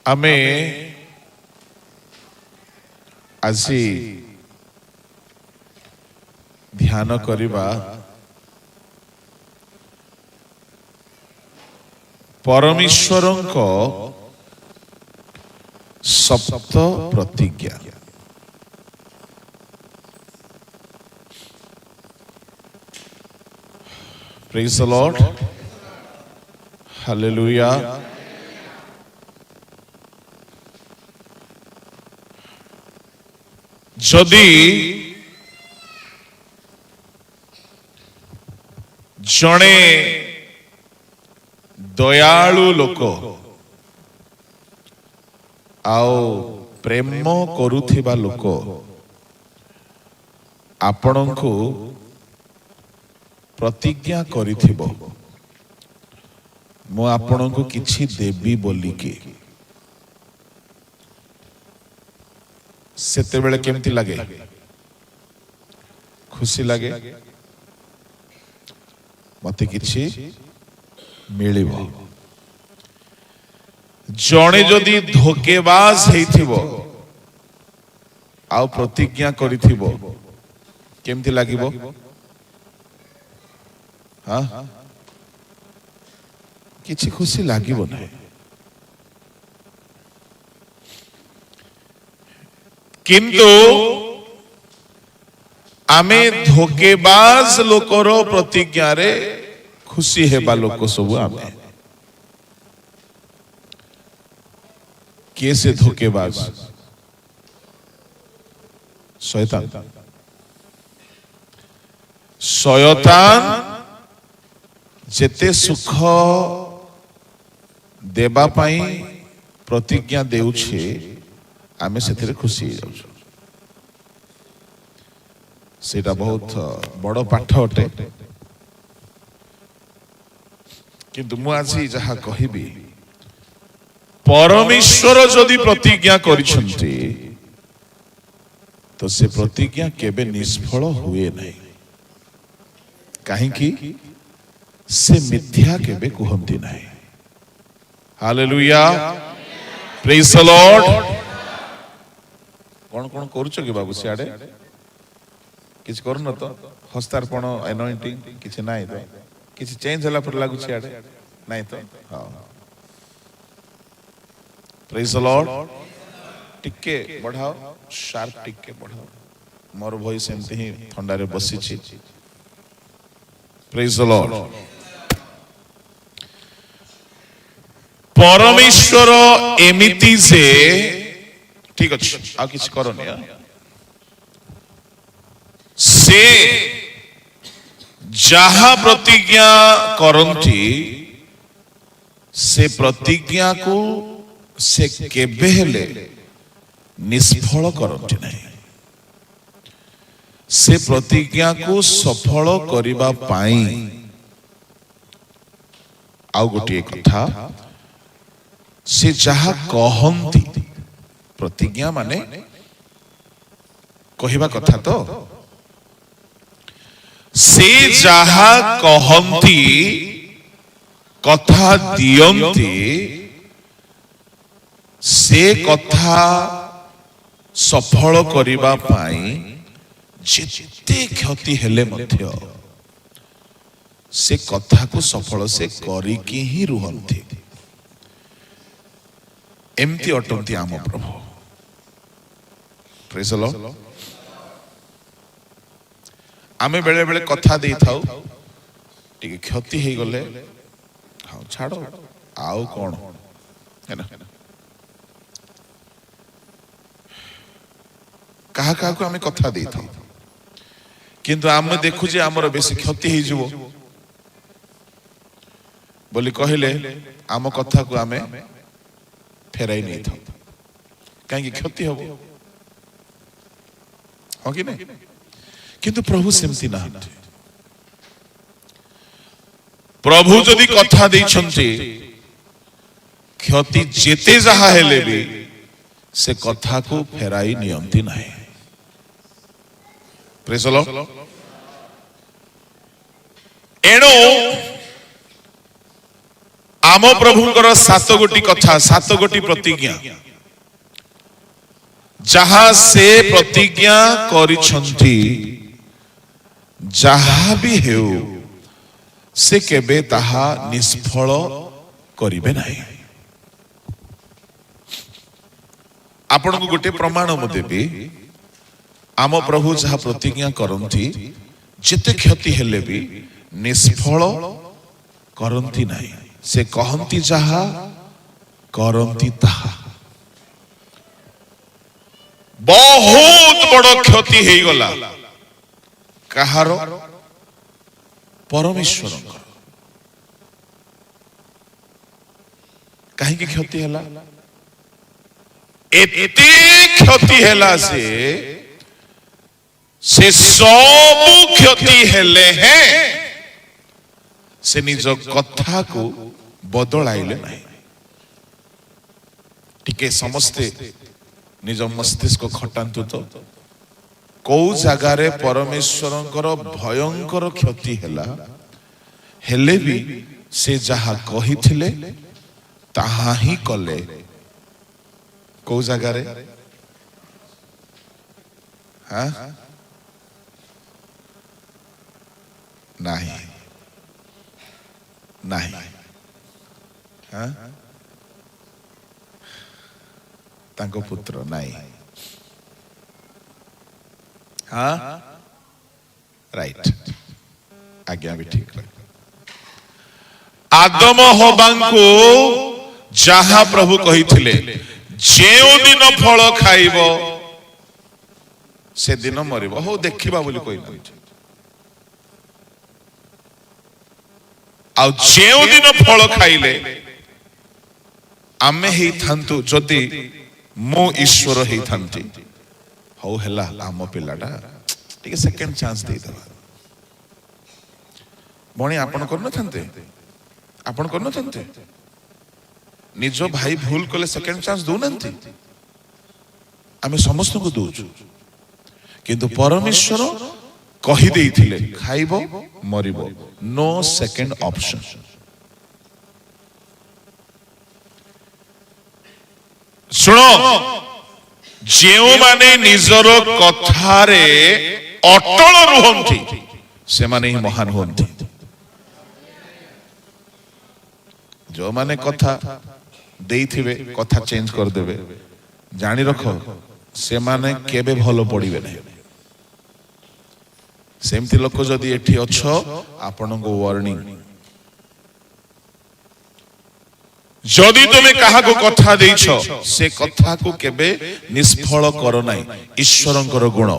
आमे आजी ध्यान करिबा परमेश्वरंको सप्त प्रतिज्ञा। Praise the lord, hallelujah. जदि जणे दयालु लोक आओ प्रेम करुथिबा लोक आपणको प्रतिज्ञा करिथिबो मु आपणको किछि देबी बोलिके, सेते बेले केमती लागे? खुशी लागे, मते किछि मिलिबो। जणे जदि धोकेबाज हेइथिबो आउ प्रतिज्ञा करिथिबो केमती लागिबो? हाँ, किछि खुशी लागिबो नाही। किंतु आमे धोकेबाज लोकर प्रतिज्ञा रे खुशी हेबा लोक सब आमे। कैसे धोकेबाज? शैतान। शैतान जेते सुख देबा पाई प्रतिज्ञा देउछे आमे सेथिरे खुशी हो जाउछु। सेटा बहुत बड़ पाठ अटे। किंतु मु आजी जहा कहिबी, परमेश्वर जदि प्रतिज्ञा करिसंती तो से प्रतिज्ञा केबे निष्फल हुए नहीं। काहेकि से मिथ्या केबे कुहंती नहीं। Hallelujah, praise the Lord. कौन कौन करूछ कि बाबू सियाडे? किछ करन तो हस्तार्पण एनॉइंटिंग किछ नाही तो किछ चेंज होला पर लागु सियाडे नाही तो। हां, प्रेज द लॉर्ड। टिके बढ़ाओ, शार्प टिके बढ़ाओ। मोर वॉइस एमती ही ठंडा रे बसी छी। Praise the Lord. परमेश्वर एमिति से ठीक अछि, आ किछ करनी से जहा प्रतिज्ञा करंती से प्रतिज्ञा को से केबे हेले निष्फल करंती नहीं। से प्रतिज्ञा को सफल करिबा पाई आउ गोटे कथा, से जहा कहंती, प्रतिज्ञा माने कहिबा कथा तो, से जहा कहंती कथा दियंती से कथा सफल करिबा पाई जेते क्षति हेले मध्य से कथा को सफल से करिकी ही रुहंती। एमती अटंती आम प्रभु। Praise the Lord. आमे बेले बेले कथा दे थाउ, टिके क्षति हे गले हां छाड़ो आउ कोन है ना। कहा कहा को आमे कथा दे थाउ, किंतु आमे देखु जे हमर बेसी क्षति हे जबो बोली कहले आम कथा को आमे फेराई नहीं था। कहीं क्षति हो कि नहीं? किंतु प्रभु सेमती ना। प्रभु जदि कथा देछंती क्षति जेते जहा हेले भी से कथा को फेराई नियंती नहीं। Praise the Lord. एणो आम प्रभुंकर 7 गोटी कथा 7 गोटी प्रतिज्ञा जहा से प्रतिज्ञा करिछंती जहा भी हेउ से केबे ताहा निष्फल करिबे नाही। आपण को गोटे प्रमाण मु देबी आम प्रभु जहा प्रतिज्ञा करंती जिते क्षति हेले भी निष्फल करंती नाही। से कहंती जहा करंती ताहा। बहुत बड़ क्षति हे गला कहार परमेश्वर कहीं की क्षति हैला एते क्षति हैला से सब क्षति हेले हैं से निज कथा को बदलाइले नहीं। टिके समस्ते निज मस्तिष्क खटांतु तो कौ जगारे परमेश्वरंकर भयंकर क्षति हैला हेले भी से जहा कहिथिले ताहा ही कले। कौ जगारे हाँ नहीं नहीं हाँ तांको पुत्र नहीं हाँ राइट आज्ञा भी ठीक है। आदम हबांको जहा प्रभु कहिथिले जेउ दिन फल खाइब से दिन मरिब हो देखिबा बोली कोई नहीं। आ जेउ दिन फल खाइले आमे ही थांतु जदि मो ईश्वर ही थांती हो हेला आम पिलाटा टिके सेकंड चांस दे दबा। बणी आपण करन थांते आपण करन थांते निज भाई भूल कले सेकंड चांस दो नंती आमे समस्त को दोछु किंतु परमेश्वर कहि देइथिले खाइबो मरिबो नो सेकंड ऑप्शन। सुनो जेउ माने निजर कथारे अटल रुहंती से माने ही महान होंती। जो माने कथा देइथिबे कथा चेंज कर देबे जानि रखो से माने केबे भलो पड़िबे नै। सेमती लोक जदि एठी अछो आपन को वार्निंग जदि तुमे कहा को कथा देइछो से कथा को केबे निष्फल करो नाही। ईश्वरंकर गुण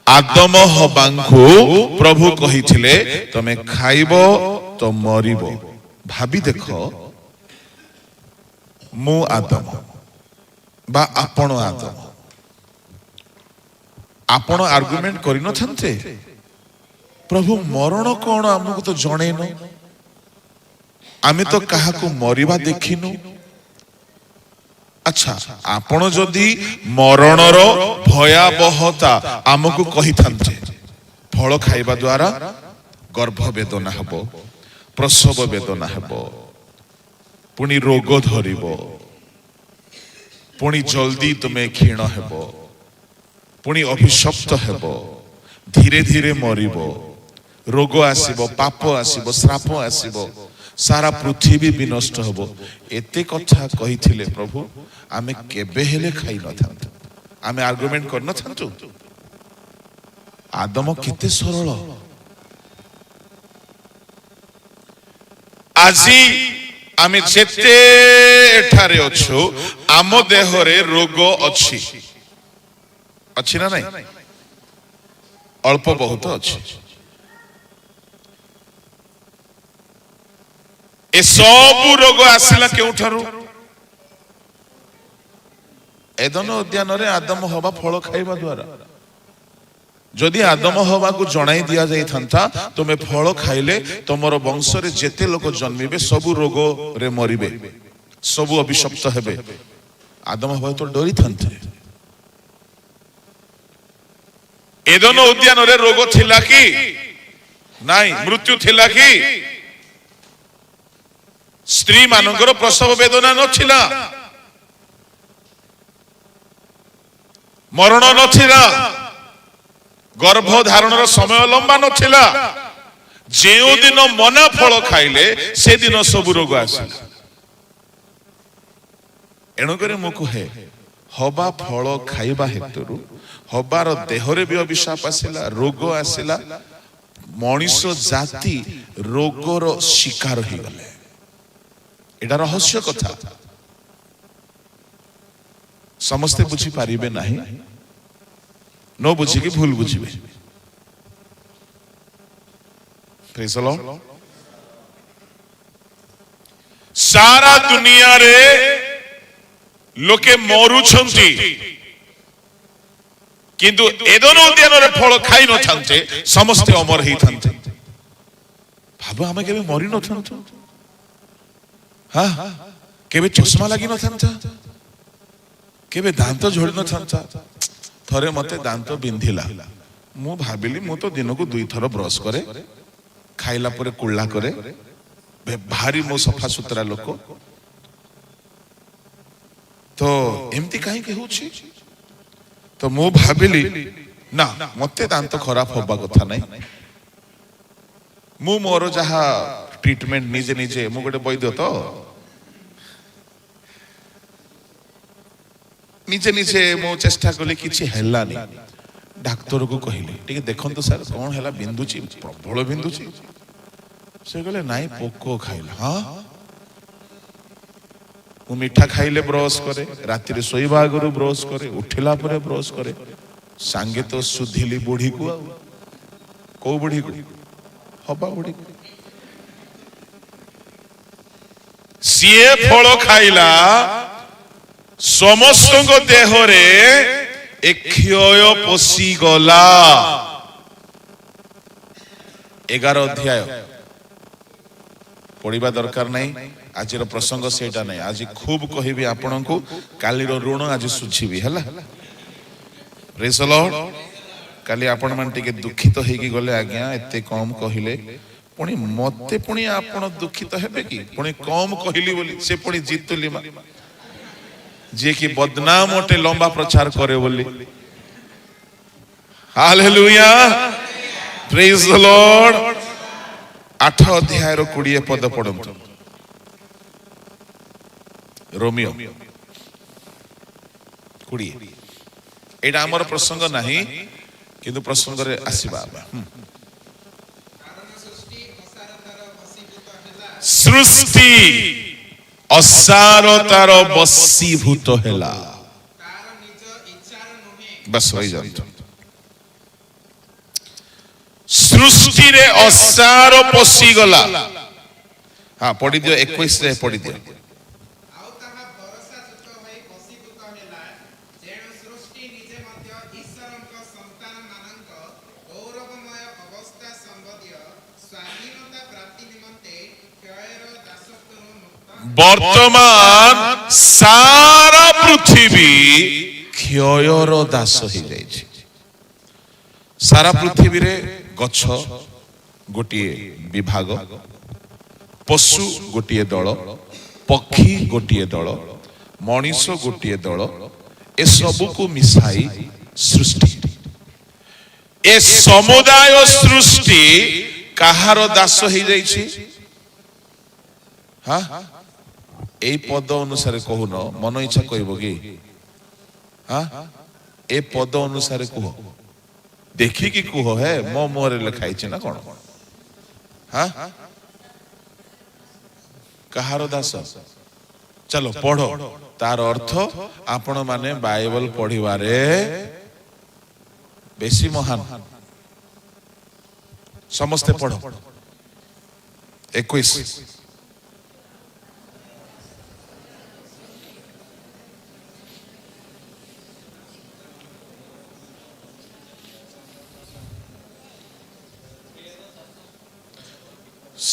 आदम हबांको प्रभु कहिथिले तमे खाइबो तो मरिबो। भाबी देखो मु आदम बा आपण आदम आपण आर्गुमेंट करि न छन्ते प्रभु मरण कोन हमकु तो जणे न आमे तो कहा को मरिबा देखिनु। अच्छा आपण जदि मरणर भयावहता आमको कहि थान्ते फल खाइबा द्वारा गर्भ वेदना हबो प्रसव वेदना हबो पुनी रोग धरिबो पुनी जल्दी तुमे क्षीण हेबो पुनी अभिशप्त हेबो धीरे धीरे मरिबो रोग आसीबो पाप आसीबो श्राप आसीबो सारा पृथ्वी विनष्ट हबो एते कथा कहिथिले प्रभु आमे केबे हेले खाइ न थांतु आमे आर्गुमेंट कर न थांतु। आदम केते सरल आजी आमे जेते एठारे अछु आम देहरे रोग अछि अछि ना नहीं अल्प बहुत अछि। ए सब रोग आसिला केउठारु एदन उद्यान रे आदम हवा फल खाइबा द्वारा जदि आदम हवा को जणाई दिया जाई थांता तुमे फल खाइले तमरो वंश रे जेते लोक जन्मिबे सब रोग रे मरिबे सब अभिशप्त हेबे। आदम हवा तो डरी थांते एदन उद्यान रे रोग थिला कि नाही मृत्यु थिला कि ସ୍ତ୍ରୀ ମାନଙ୍କର ପ୍ରସବ ବେଦନା ନଥିଲା, ମରଣ ନଥିଲା, ଗର୍ଭ ଧାରଣର ସମୟ ଲମ୍ବା ନଥିଲା। ଯେଉଁ ଦିନ ମନା ଫଳ ଖାଇଲେ ସେଦିନ ସବୁ ରୋଗ ଆସିଲା। ଏଣୁକରି ମୁଁ କୁହେ, ହବା ଫଳ ଖାଇବା ହେତୁରୁ ହବାର ଦେହରେ ବି ଅଭିଶାପ ଆସିଲା, ରୋଗ ଆସିଲା, ମଣିଷ ଜାତି ରୋଗର ଶିକାର ହେଇଗଲେ। ଏଟା ରହସ୍ୟ କଥା, ସମସ୍ତେ ବୁଝିପାରିବେ ନାହିଁ, ନ ବୁଝିକି ଭୁଲ ବୁଝିବେ। ପ୍ରେଜ୍ ଦ ଲର୍ଡ। ସାରା ଦୁନିଆରେ ଲୋକେ ମରୁଛନ୍ତି, କିନ୍ତୁ ଏଦନ ଉଦ୍ୟାନରେ ଫଳ ଖାଇ ନଥାନ୍ତେ ସମସ୍ତେ ଅମର ହେଇଥାନ୍ତେ। ଭାବ, ଆମେ କେବେ ମରି ନଥାନ୍ତୁ, କେବେ ଚଷମା ଲାଗି ନଥାନ୍ତା, କେବେ ଦାନ୍ତ ଝଡ଼ି ନଥାନ୍ତା। ଥରେ ମତେ ଦାନ୍ତ ବିନ୍ଧିଲା, ମୁଁ ଭାବିଲି ମୁଁ ତ ଦିନକୁ 2 ଥର ବ୍ରଶ କରେ, ଖାଇଲା ପରେ କୁଳା କରେ, ଭାରି ମୋ ସଫା ସୁତରା ଲୋକ, ତ ଏମିତି କାହିଁକି ହଉଛି? ତ ମୁଁ ଭାବିଲି ନା, ମତେ ଦାନ୍ତ ଖରାପ ହବା କଥା ନାହିଁ। ମୁଁ ମୋର ଯାହା ଟ୍ରିଟମେଣ୍ଟ ନିଜେ ନିଜେ, ମୁଁ ଗୋଟେ ବୈଦ୍ୟ ତ, ନିଜେ ନିଜେ ମୁଁ ଚେଷ୍ଟା କଲି, କିଛି ହେଲାନି। ଡାକ୍ତରକୁ କହିଲି, ଟିକେ ଦେଖନ୍ତୁ ସାର୍ କଣ ହେଲା, ବିନ୍ଧୁଛି, ପ୍ରବଳ ବିନ୍ଧୁଛି। ସେ କହିଲେ ନାଇଁ, ପୋକ ଖାଇଲା। ହଁ, ମୁଁ ମିଠା ଖାଇଲେ ବ୍ରଶ କରେ, ରାତିରେ ଶୋଇବା ଆଗରୁ ବ୍ରଶ କରେ, ଉଠିଲା ପରେ ବ୍ରଶ କରେ। ସାଙ୍ଗେ ତ ସୁଧିଲି ବୁଢୀକୁ। ଆଉ କୋଉ ବୁଢୀକୁ? ହବା ବୁଢୀକୁ। ସିଏ ଫଳ ଖାଇଲା, ସମସ୍ତଙ୍କ ଦେହରେ ଏ କ୍ଷୟ ପଶିଗଲା। 11 ଅଧ୍ୟାୟ ପଢିବା ଦରକାର ନାହିଁ, ଆଜିର ପ୍ରସଙ୍ଗ ସେଇଟା ନାହିଁ। ଆଜି ଖୁବ କହିବି ଆପଣଙ୍କୁ, କାଲିର ଋଣ ଆଜି ଶୁଝିବି, ହେଲା। ପ୍ରେଜ୍ ଦ ଲର୍ଡ। କାଲି ଆପଣ ମାନେ ଟିକେ ଦୁଃଖିତ ହେଇକି ଗଲେ, ଆଜ୍ଞା ଏତେ କମ କହିଲେ, ପୁଣି ମତେ ପୁଣି ଆପଣ ଦୁଃଖିତ ହେବେ କି? ପୁଣି କମ କହିଲି ବୋଲି ସେ ପୁଣି ଜିତୁଲି ମା, ଯିଏ କି ବଦନାମ ଅଟେ, ଲମ୍ବା ପ୍ରଚାର କରେ ବୋଲି। ହାଲେଲୁୟା, ପ୍ରେଜ୍ ଦ ଲର୍ଡ। 8 ଅଧ୍ୟାୟର 20 ପଦ ପଢନ୍ତୁ। ରୋମିଓ 20। ଏଇଟା ଆମର ପ୍ରସଙ୍ଗ ନାହିଁ, କିନ୍ତୁ ପ୍ରସଙ୍ଗରେ ଆସିବା। ସୃଷ୍ଟି ଅସାରତାର ବଶୀଭୂତ ହେଲା। ବସ ରହିଯାନ୍ତୁ। ସୃଷ୍ଟିରେ ଅସାର ପଶିଗଲା। ହଁ, ପଢିଦିଅ, 21ରେ ପଢିଦିଅ। ବର୍ତ୍ତମାନ ସାରା ପୃଥିବୀ କ୍ଷୟର ଦାସ ହେଇଯାଇଛି। ସାରା ପୃଥିବୀରେ ଗଛ ଗୋଟିଏ ବିଭାଗ, ପଶୁ ଗୋଟିଏ ଦଳ, ପକ୍ଷୀ ଗୋଟିଏ ଦଳ, ମଣିଷ ଗୋଟିଏ ଦଳ, ଏସବୁକୁ ମିଶାଇ ସୃଷ୍ଟି। ଏ ସମୁଦାୟ ସୃଷ୍ଟି କାହାର ଦାସ ହେଇଯାଇଛି? এই পদ অনুসারে কহুন, মন ইচ্ছা কইব কি? এ পদ অনুসারে কুহ, ଦେଖିକି କୁହ। ହେ ମୋ ମୁହଁରେ ଲେଖା ହେଇଛି ନା କଣ? କାହାର ଦାସ? ଚାଲ ପଢ, ତାର ଅର୍ଥ ଆପଣ ମାନେ ବାଇବଲ ପଢିବାରେ ବେଶୀ ମହାନ। ସମସ୍ତେ ପଢ। 21।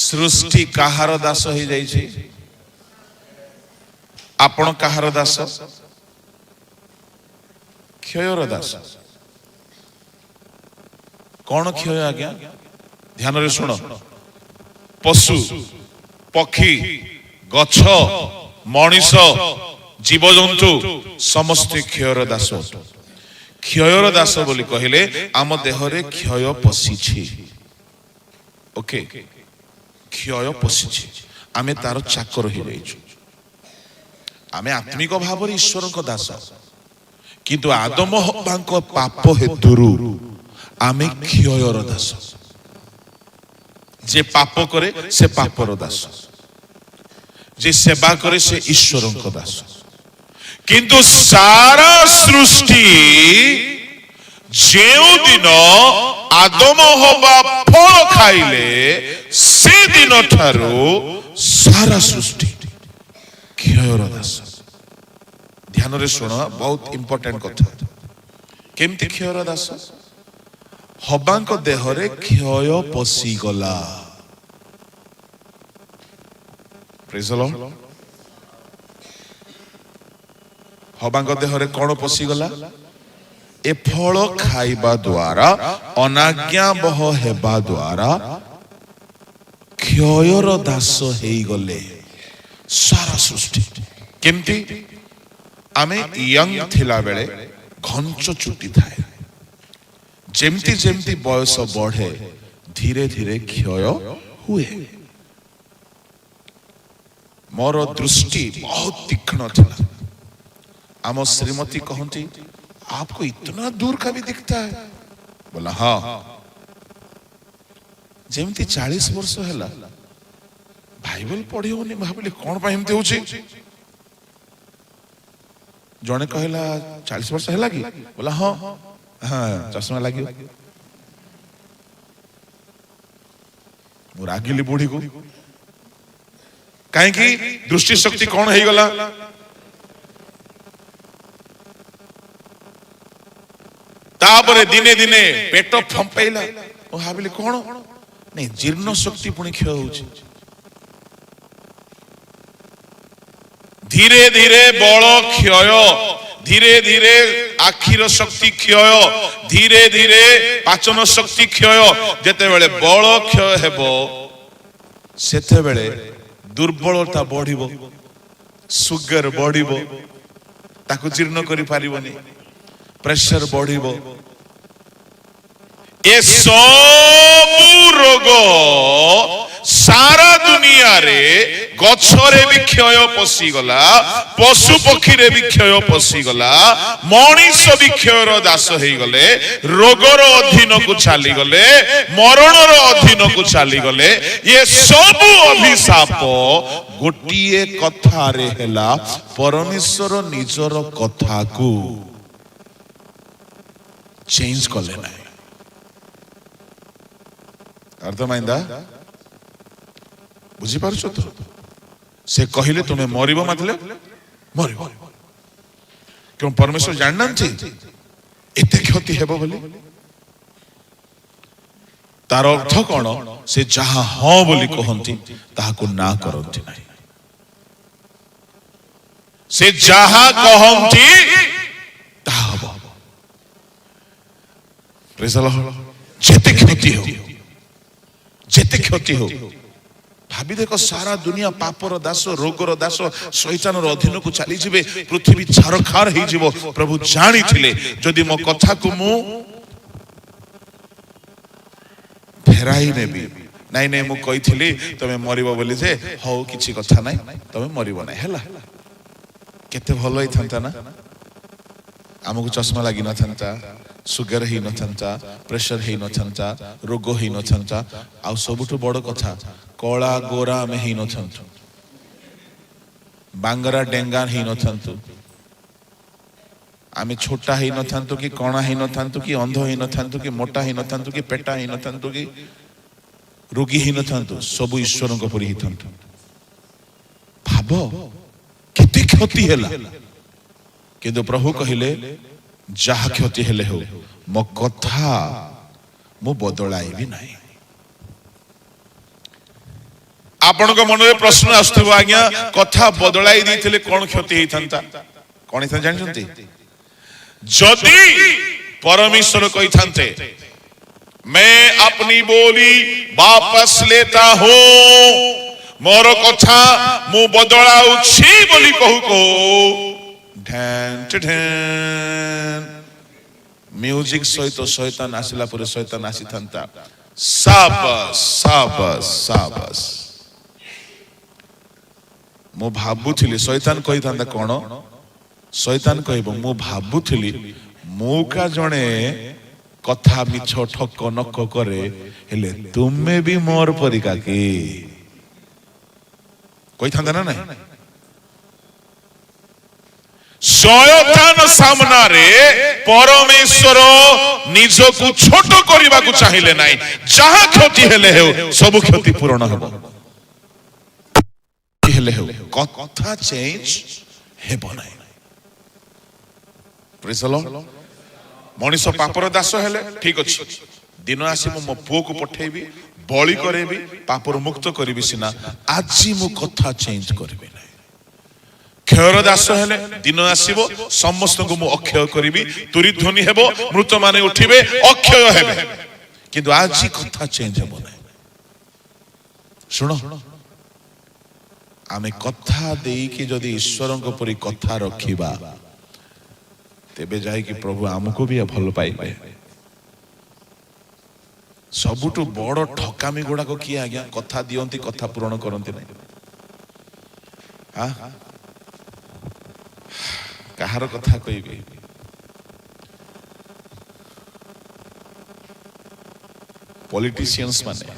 सृष्टि काहार दास हो जाइए? आपण काहार दास? क्षयर दास। कौन क्षय आज्ञा? ध्यान रे सुनो। पशु, पक्षी, गछ मनीष जीवजंतु समस्ते क्षयर दास क्षयर दास बोली कहले आम देहरे क्षय पशिछि ओके क्षय पशिछि आमे तार चाकर हो जाइछु आमे आत्मिक भाव रे ईश्वर को दास किंतु आदम हव्वांक पाप हेतुरु आमे क्षयर दास जे पाप करे से पापर दास जे सेवा करे से ईश्वर को दास किंतु सारा सृष्टि जेउ दिन आदम हवा फल खाइले से दिन ठारू सारा सृष्टि क्षयर दास ध्यान रे सुन बहुत इंपोर्टेंट कथा केमती क्षयर दास हबांक देहरे क्षय पसी गला प्रेज द लॉर्ड हबांक देहरे कौन पसी गला ए फल खाइबा द्वारा अनाज्ञा बह हेबा द्वारा क्षयर दास हेई गले सारा सृष्टि केमती आमे यंग थिला बेले घंच चुटी थाए जेमती जेमती बयस बढ़े धीरे धीरे क्षय हुए मोर दृष्टि बहुत तीक्ष्ण था आम श्रीमती कहती आपको इतना दूर का भी दिखता है बोला हाँ जेमती 40 वर्ष हैला बाइबल पढ़ी होनी भाविली कौन पा एमती होची जने कहला 40 वर्ष हैला कि बोला हाँ हाँ चश्मा लगी रागिली बुढ़ी को कहीं की दृष्टि शक्ति कौन है गला तापरे दिने दिने पेट फंपेला ओ भाविली कौन नहीं जीर्ण शक्ति पुणी क्षय होची धीरे धीरे बल क्षय धीरे धीरे आखिर शक्ति क्षय धीरे धीरे पाचन शक्ति क्षय जेते बेले बल क्षय हेबो सेते बेले दुर्बलता बढ़िबो सुगर बढ़िबो ताकू जीर्ण करि पारिबोनी प्रेशर बढ़िबो ए सब रोग सारा दुनिया रे गछरे भी क्षय पसी गला पशु पक्षी रे भी क्षय पसी गला मनीष भी क्षयर दास हेई गले रोगर अधीन को चली गले मरणर अधीन को चली गले ये सब अभिशाप गोटिए कथा रे हेला परमेश्वर निजर कथा को चेंज कले ना अर्थमाइंदा बुझी पारछ तो से कहिले तुम्हें मरिबो मतलब मरिबो क्यों परमेश्वर जानना चाहिए एते क्षति हेबो बोली तार अर्थ कौन से जहा हाँ बोली कहती ताहाको ना करती नहीं से जहा कहती ताहा हबो प्रेज द लॉर्ड जेते क्षति हो भाभी देखो सारा दुनिया पापर दास रोगर दास शैतान अधीन को चली जिवे पृथ्वी छारखार हो जिवो प्रभु जानी थिले जदि मो कथा को मु फेराई नेबी नहीं नहीं मु कही थिली तमे मरिबो बोली जे हो किछि कथा नाही तमे मरिबो नाही हैला केते भलो ही थांता ना आमको चश्मा लगी न थांता सुगर ही न थांता प्रेशर ही न थांता रोग ही न थांता आ सबुठ बड़ कथा कला गोरा में ही न थांतु बांगरा डेंगा ही न थांतु आमे छोटा ही न थांतु कि कणा ही न थांतु कि अंध ही न थांतु कि मोटा ही न थांतु कि पेटा ही न थांतु कि रोगी ही न थांतु सब ईश्वर को परि ही थांतु भाबो केते क्षति हैला किंतु प्रभु कहिले जहा क्षति हेले हो मो कथा मु बदलाई भी नहीं आपण को मन में प्रश्न आसुथबो आज्ञा कथा बदलाई दैथिले कोन क्षति हेई थांता कोन हेई जानि जंती जदि परमेश्वर कहि थांते मैं अपनी बोली वापस लेता हूं मोर कथा मु बदलाउछि बोली कहू कहू ढेन ढेन म्यूजिक सहित शैतान आसिला पर शैतान आसी थांता साबास साबास साबास मु भाबुथिली शैतान कहि थांता कोन शैतान कहबो मु भाबुथिली मौका जणे कथा मिछ ठक नक करे हेले तुमे भी मोर परिका की कहि थांता ना नहीं शैतान सामना रे परमेश्वर निजकु छोट करबा को चाहिले नाही जहा क्षति हेले हो सब क्षति पूर्ण हेबो हेले हो कथा चेंज हेबो नाही प्रेज द लॉर्ड मनीष पापर दास हेले ठीक अछि दिन आसी मो पुओ को पठेबी बळी करेबी पापर मुक्त करबी सिना आजी मो कथा चेंज करबी नाही क्षयर दास हेले दिन आसीबो समस्त को मु अक्षय करिबी तुरी ध्वनि हेबो मृत माने उठिबे अक्षय हेबे किंतु आजी कथा चेंज हेबो नाही सुनो आमे कथा देई कि जदी ईश्वरन को परि कथा रखिबा तेबे जाय कि प्रभु हमको भी भल पाइबे सबुटु बड़ ठकामी गुडा को किए आज्ञा कथा दियंती कथा पूर्ण करंती नाही हां कहार कथा कहबी पॉलिटिशियंस माने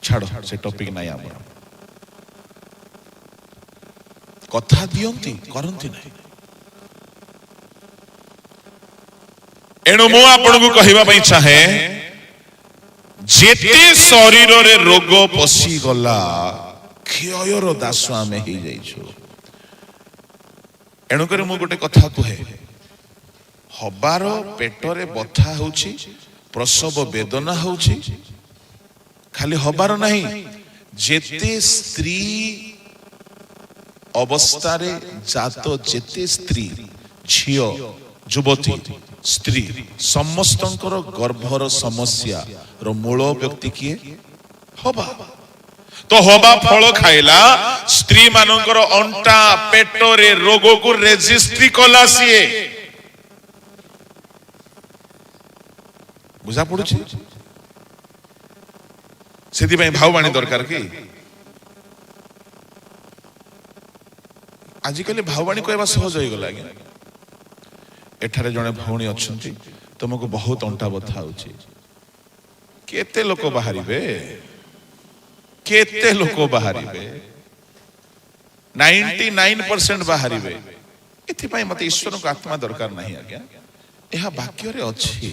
छाड़ो से टॉपिक नाही आम कथा दियंती करंती नाही एणु मु आपन को कहिबा पई चाहे जेते शरीर रे रोग पसी गला क्षयर दास आमे ही जाइछु एणु करे मु गोटे कथा कहे हबार पेटरे बथा होछि प्रसव वेदना होछि खाली हबार नहीं जेते स्त्री अवस्था रे जात जेते स्त्री झियो युवती स्त्री समस्तंकर गर्भर समस्या रो मूल व्यक्ति किए हबा तो हबा फल खाइला स्त्री मानकर अंटा पेटरे रोग को रेजिस्ट्री कला सीए बुझा पड़ुछि सेति भाई भाववाणी दरकार की आजिकल भाववाणी कहवा सहज हो गला आज्ञा एठारे जने भौणी अछंती तुमको बहुत अंटा बथा होछि केते लोक बाहरिबे केते लोक बाहरिबे 99% बाहरिबे एथि पई मते ईश्वर को आत्मा दरकार नहीं आज्ञा एहा वाक्य रे अछि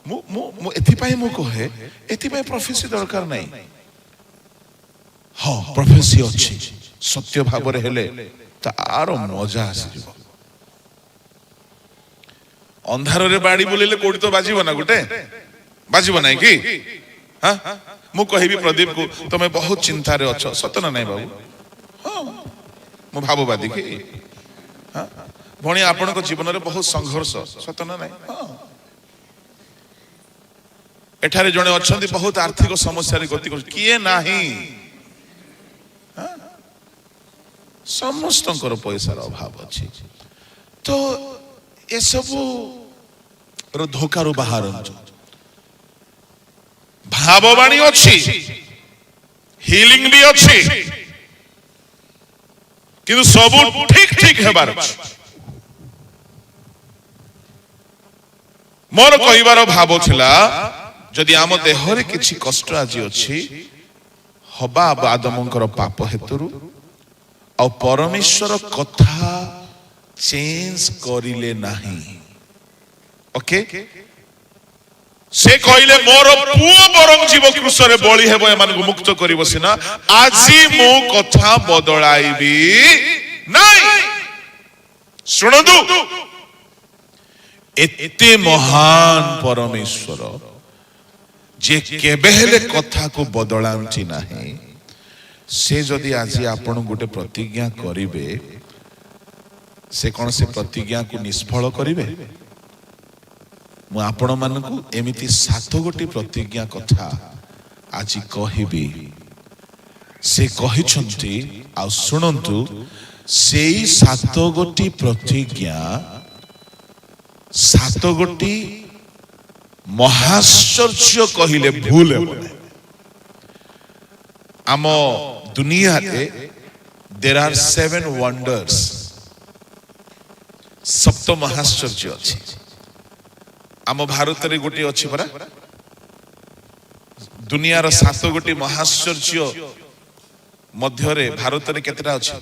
मु एथि पई मु कहे एथि पई प्रोफेसी दरकार नहीं हाँ प्रोफेसी अछि सत्य भाव रे हेले तार मजा आसी अंधार रे बाड़ी बुलेले कोडी तो बाजीबो ना गुटे बाजीबो नाही की हां मु कहिबी प्रदीप को तमे बहुत चिंता रे अछ सत ना नाही बाबू हां मु भाववादी की हां भणी आपन को जीवन रे बहुत संघर्ष सत ना नाही हां एठारे जने अछंती बहुत आर्थिक समस्या रे गति कर किए नाही समस्तंकर पैसार अभाव अछि तो ए सब रो धोकारु बाहर भाववाणी अछि हीलिंग भी अछि किंतु सब ठीक ठीक हेबार मोर कहिबार भाव थिला जदि आम देह रे किछि कष्ट आज अछि हबा आदमंकर पाप हेतुरु और परमेश्वर कथा चेंज करिले नाही ओके से कहले मोर पुओ बरंग जीव क्रूसरे बळी हेबो एमान को मुक्त करिवो सिना आजी मो कथा बदलाइबी नाही सुनदु एते महान परमेश्वर जे केबे हेले कथा को बदलाउची नाही से जदि आज आपण गोटे प्रतिज्ञा करिवे से कौन से प्रतिज्ञा को निष्फल करिवे ମୁଁ ଆପଣମାନଙ୍କୁ ଏମିତି 7 ଗୋଟି ପ୍ରତିଜ୍ଞା କଥା ଆଜି କହିବି। ସେ କହିଛନ୍ତି, ଆଉ ଶୁଣନ୍ତୁ, ସେଇ 7 ଗୋଟି ପ୍ରତିଜ୍ଞା 7 ଗୋଟି ମହାଶ୍ଚର୍ଯ୍ୟ କହିଲେ ଭୁଲ ହେବ ନାହିଁ। ଆମ ଦୁନିଆରେ there are 7 wonders, 7 ମହାଶ୍ଚର୍ଯ୍ୟ ଅଛି। ଆମ ଭାରତରେ ଗୋଟିଏ ଅଛି ପରା, ଦୁନିଆର 7 ଗୋଟି ମହାଶ୍ଚର୍ଯ୍ୟ ମଧ୍ୟରେ ଭାରତରେ କେତେଟା ଅଛି?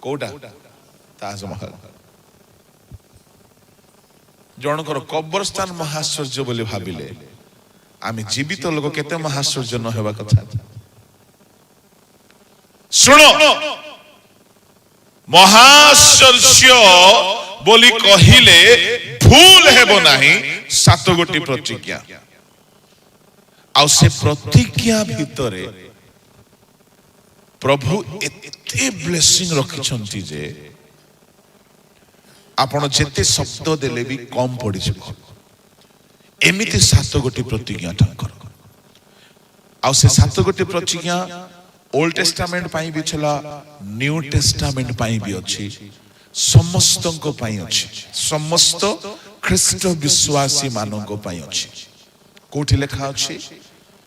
କୋଉଟା? ତାଜମହଲ। ଜଣଙ୍କର କବରସ୍ଥାନ ମହାଶ୍ଚର୍ଯ୍ୟ ବୋଲି ଭାବିଲେ ଆମେ ଜୀବିତ ଲୋକ କେତେ ମହାଶ୍ଚର୍ଯ୍ୟ ନ ହେବା କଥା। ଶୁଣ, ମହାଶ୍ଚର୍ଯ୍ୟ ବୋଲି କହିଲେ ଭୁଲ ହେବ ନାହିଁ। 7 ଗୋଟି ପ୍ରତିଜ୍ଞା, ଆଉ ସେ ପ୍ରତିଜ୍ଞା ଭିତରେ ପ୍ରଭୁ ଏତେ ବ୍ଲେସିଂ ରଖିଛନ୍ତି ଯେ ଆପଣ ଯେତେ ଶବ୍ଦ ଦେଲେ ବି କମ ପଡିଯିବ। ଏମିତି 7 ଗୋଟି ପ୍ରତିଜ୍ଞା ତାଙ୍କର। ଆଉ ସେ 7 ଗୋଟି ପ୍ରତିଜ୍ଞା ଓଲ୍ଡ ଟେଷ୍ଟାମେଣ୍ଟ ପାଇଁ ବି ଥିଲା, ନ୍ୟୁ ଟେଷ୍ଟାମେଣ୍ଟ ପାଇଁ ବି ଅଛି, ସମସ୍ତଙ୍କ ପାଇଁ ଅଛି, ସମସ୍ତ ଖ୍ରୀଷ୍ଟ ବିଶ୍ୱାସୀ ମାନଙ୍କ ପାଇଁ ଅଛି। କୋଉଠି ଲେଖା ଅଛି?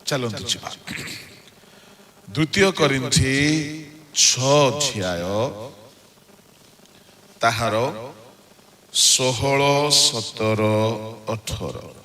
ଚାଲନ୍ତୁ ଯିବା। 2 କରିନ୍ଥୀ 6 ଅଧ୍ୟାୟ ତାହାର 16, 17, 18।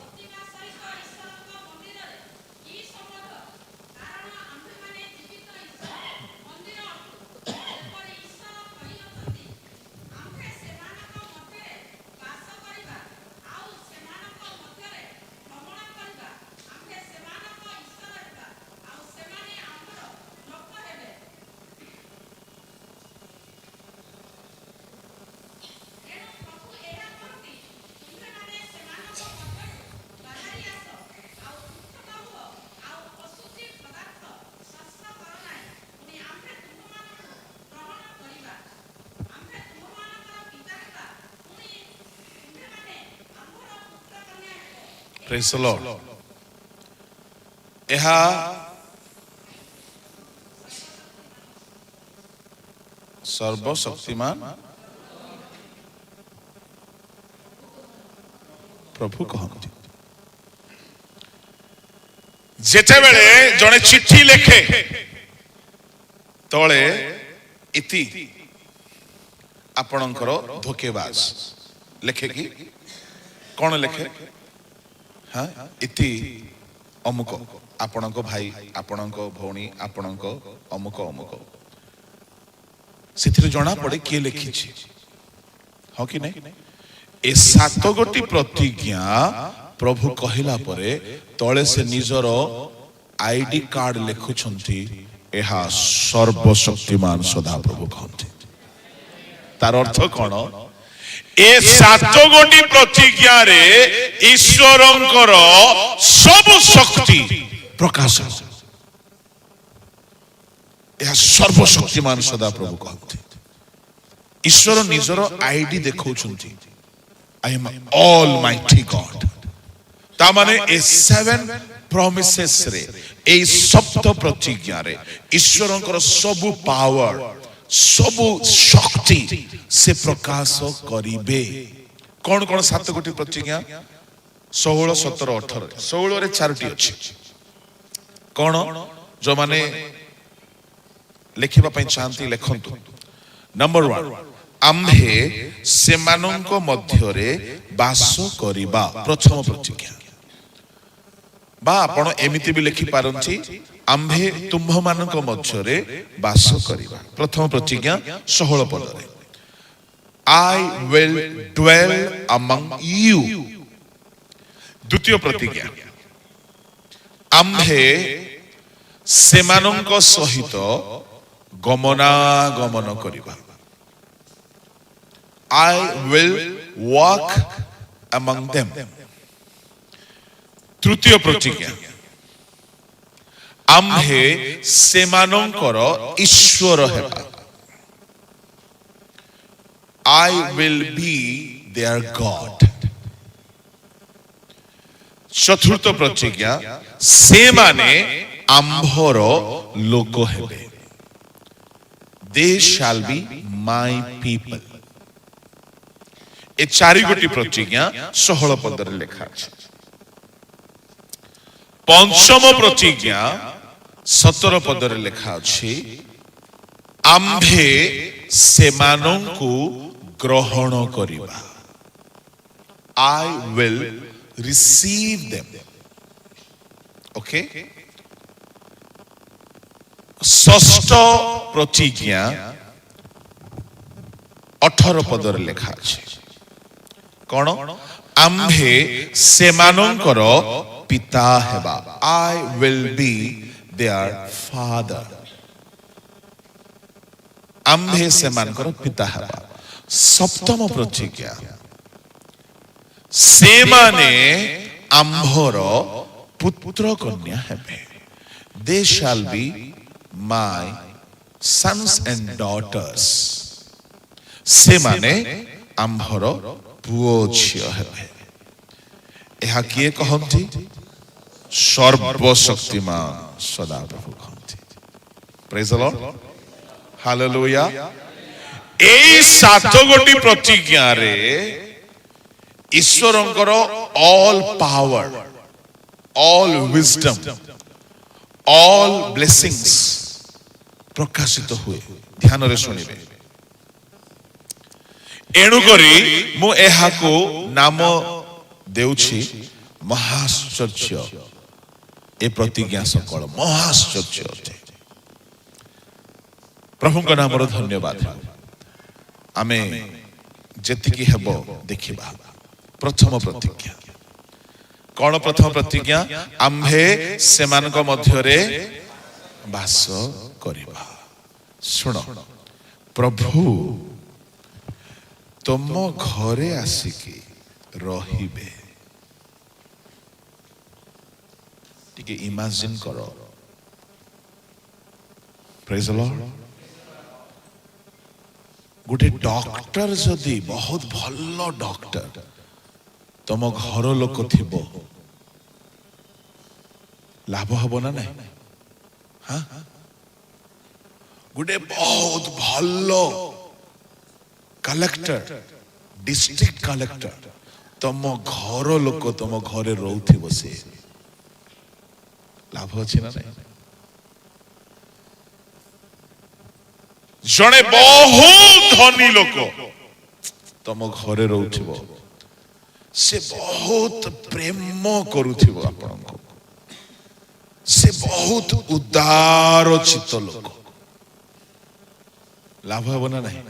Praise the Lord. ଏହା ସର୍ବଶକ୍ତିମାନ ପ୍ରଭୁ କହନ୍ତି। ଯେତେବେଳେ ଜଣେ ଚିଠି ଲେଖେ ତଳେ ଇତି ଆପଣଙ୍କର ଧୋକେବାଜ ଲେଖେ କି କଣ ଲେଖେ? ଇତି ଅମୁକ, ଆପଣଙ୍କ ଭାଇ, ଆପଣଙ୍କ ଭଉଣୀ, ଆପଣଙ୍କ ଅମୁକ ଅମୁକ। ସେଥିରେ ଜଣା ପଡେ କିଏ ଲେଖିଛି, ହଁ କି ନାଇଁ? ଏ 7 ଗୋଟି ପ୍ରତିଜ୍ଞା ପ୍ରଭୁ କହିଲା ପରେ ତଳେ ସେ ନିଜର ଆଇଡି କାର୍ଡ ଲେଖୁଛନ୍ତି, ଏହା ସର୍ବଶକ୍ତିମାନ ସଦାପ୍ରଭୁ କହନ୍ତି। ତାର ଅର୍ଥ କଣ? ଏ 7 ଗୋଟି ପ୍ରତିଜ୍ଞାରେ ଈଶ୍ୱରଙ୍କର ସବୁ ଶକ୍ତି ପ୍ରକାଶ। ଏହା ସର୍ବଶକ୍ତିମାନ ସଦାପ୍ରଭୁ କହନ୍ତି। ଈଶ୍ୱର ନିଜର ଆଇଡି ଦେଖାଉଛନ୍ତି, I am almighty God। ତା ମାନେ ଏ 7 ପ୍ରମିସେସ ରେ, এই 7 ପ୍ରତିଜ୍ଞାରେ ଈଶ୍ୱରଙ୍କର ସବୁ ପାୱାର, ସବୁ ଶକ୍ତି ସେ ପ୍ରକାଶ କରିବେ। କଣ କଣ 7 ଗୋଟି ପ୍ରତିଜ୍ଞା? 16, 17, 18। 16 ରେ 4ଟି ଅଛି। କଣ? ଯୋଉମାନେ ଲେଖିବା ପାଇଁ ଚାହାନ୍ତି ଲେଖନ୍ତୁ। ନମ୍ବର 1, ଆମ୍ଭେ ସେମାନଙ୍କ ମଧ୍ୟରେ ବାସ କରିବା, ପ୍ରଥମ ପ୍ରତିଜ୍ଞା। ବା ଆପଣ ଏମିତି ବି ଲେଖି ପାରନ୍ତି, ଆମ୍ଭେ ତୁମ୍ଭମାନଙ୍କ ମଧ୍ୟରେ ବାସ କରିବା, ପ୍ରଥମ ପ୍ରତିଜ୍ଞା 16 ପଦରେ। I will dwell among you, ଦ୍ୱିତୀୟ ପ୍ରତିଜ୍ଞା। ଆମ୍ଭେ ସେମାନଙ୍କ ସହିତ ଗମନାଗମନ କରିବା, I will walk among them। ତୃତୀୟ ପ୍ରତିଜ୍ଞା, ଆମ୍ଭେ ସେମାନଙ୍କର ଈଶ୍ୱର ହେବା, I will be their God। चतुर्थ प्रतिज्ञा से माने आंभर लोक हेबे they shall be my people ए चारि गोटी प्रतिज्ञा 16 पदरे लिखा अछि पंचम प्रतिज्ञा 17 पदरे लिखा अछि आंभे सेमानंकु ग्रहण करिबा I will receive them. Okay? षष्ठ प्रतिज्ञा 18 पदरे लिखा अछि कोन आंभे सेमानंकर पिता हेबा I will be their father. आंभे सेमानकर पिता हेबा सप्तम प्रतिज्ञा से माने आंभर पुत्र कन्या हेबे they shall be my sons and daughters से माने आंभर पुओ झियो हेबे एहा किए कहंती सर्वशक्तिमान सदाप्रभु कहंती प्रेज द लॉर्ड हालेलुया एई सात गोटी प्रतिज्ञा रे ईश्वरंकर all power all wisdom all blessings प्रकाशित हुए ध्यान रे सुनिबे एणु करी मु एहा को नाम देउछि महाश्चर्य ए प्रतिज्ञा सकल महाश्चर्य अटे प्रभुଙ୍କ नामर धन्यवाद आमे जेतिकी हेबो देखिबा प्रथम प्रतिज्ञा कौन प्रथम प्रतिज्ञा आंभे सेमानक मध्यरे वास करिबा सुनो प्रभु तुम घरे आसिकी रहिबे टिके इमेजिन करो प्रेज द लॉर्ड गोटे डॉक्टर जदि बहुत भलो डॉक्टर तुम घर लोक थिबो लाभ हबो ना नहीं हाँ गोटे बहुत भलो कलेक्टर डिस्ट्रिक्ट कलेक्टर तुम घर लोक तुम घरे रहउथिबो से लाभ अछि ना नहीं जने बहुत धनी लोक तुम घरे रहउथिबो से बहुत प्रेम करुथिबो आपनको से बहुत उदार चित्त लोक लाभ हबो ना नहीं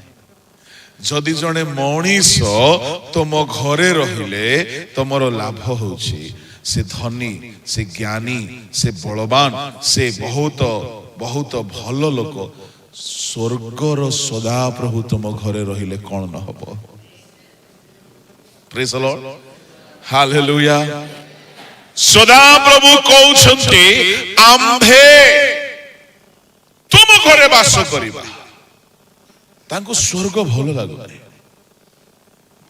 जदि जने मनीष तुम घरे रहिले तुमरो लाभ होउछि से धनी से ज्ञानी से बलवान से बहुत बहुत भलो लोक स्वर्गर सदा प्रभु तुम घरे रहिले कौन न हबो प्रेज द लॉर्ड हालेलुया सदा प्रभु कहउछन्ति आंभे तुम घरे वास करिबा तांको स्वर्ग भलो लागुनी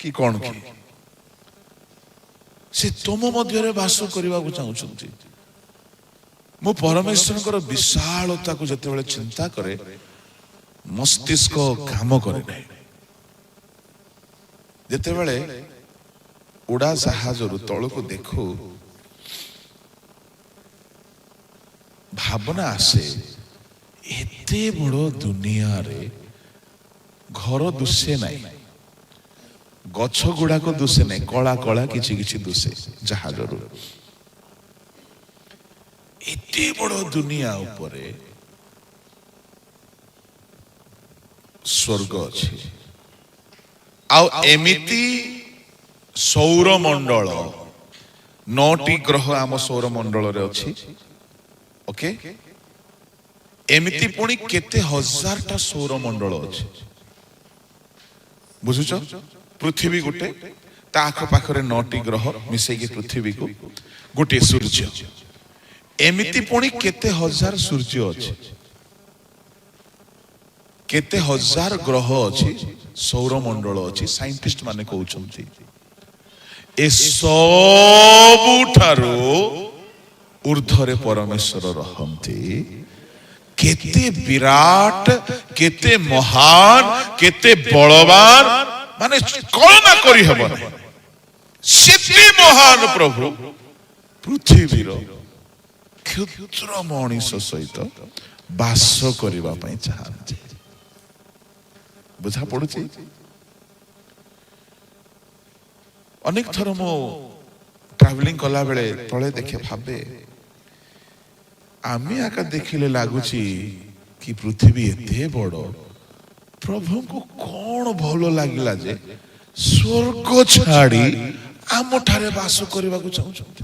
कि कौन कि से तुम मध्यरे वास करिबा को चाहुछन्ति मु परमेश्वरकर विशालता को जते बेले चिंता करे मस्तिष्क काम करे नहीं जते बेले उड़ा जहाज तल को देखू भावना आसे एते बड़ दुनिया रे घर दुसे नहीं गछ गुड़ा को दुसे नहीं कला कला किछि किछि दुसे जहाज एते बड़ दुनिया उपरे स्वर्ग अछि आउ एमिति सौर मंडल 9टी ग्रह आम सौर मंडल रे अछि ओके एमिति पुणी केते हजारटा सौर मंडल अछि बुझुछ पृथ्वी गुटे ता आख पाखरे 9टी ग्रह मिसै के पृथ्वी को गुटे सूर्य एमिति पुणी केते हजार सूर्य अछि केते हजार ग्रह अछि सौर मंडल अछि साइंटिस्ट माने कहउछन्ति ए सबुठारो ऊर्ध्वरे परमेश्वर रहंती केते विराट केते महान केते बलवान माने कल्पना करि हबो सेते महान प्रभु पृथ्वीर क्षुद्र मनीष सहित बास करबा पई चाहନ୍ତି बुझा पड़ुछि अनेक थर मो ट्रैवलिंग कला बेले तले देखे भाबे आमे आका देखिले लागुछि कि पृथ्वी एते बड़ प्रभु को कोन भलो लागिला जे स्वर्ग छाड़ी आम ठारे बास करबा को चाहउछंती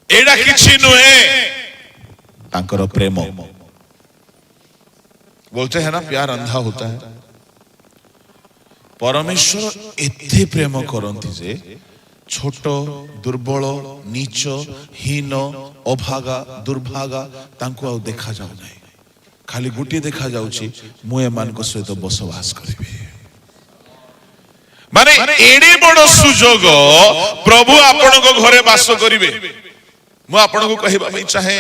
एडा किछि नुहे तांकर प्रेम बोलते हैं ना प्यार अंधा होता है परमेश्वर एते प्रेम करंती जे छोट दुर्बल नीच हीन अभागा दुर्भागा तांको आ देखा जाउ नाही खाली गुटी देखा जाउची मु एमान को सहित बसवास करिवे माने एडे बड़ सुजोग प्रभु आपण को घरे बास करिवे मु आपण को कहबा पई चाहे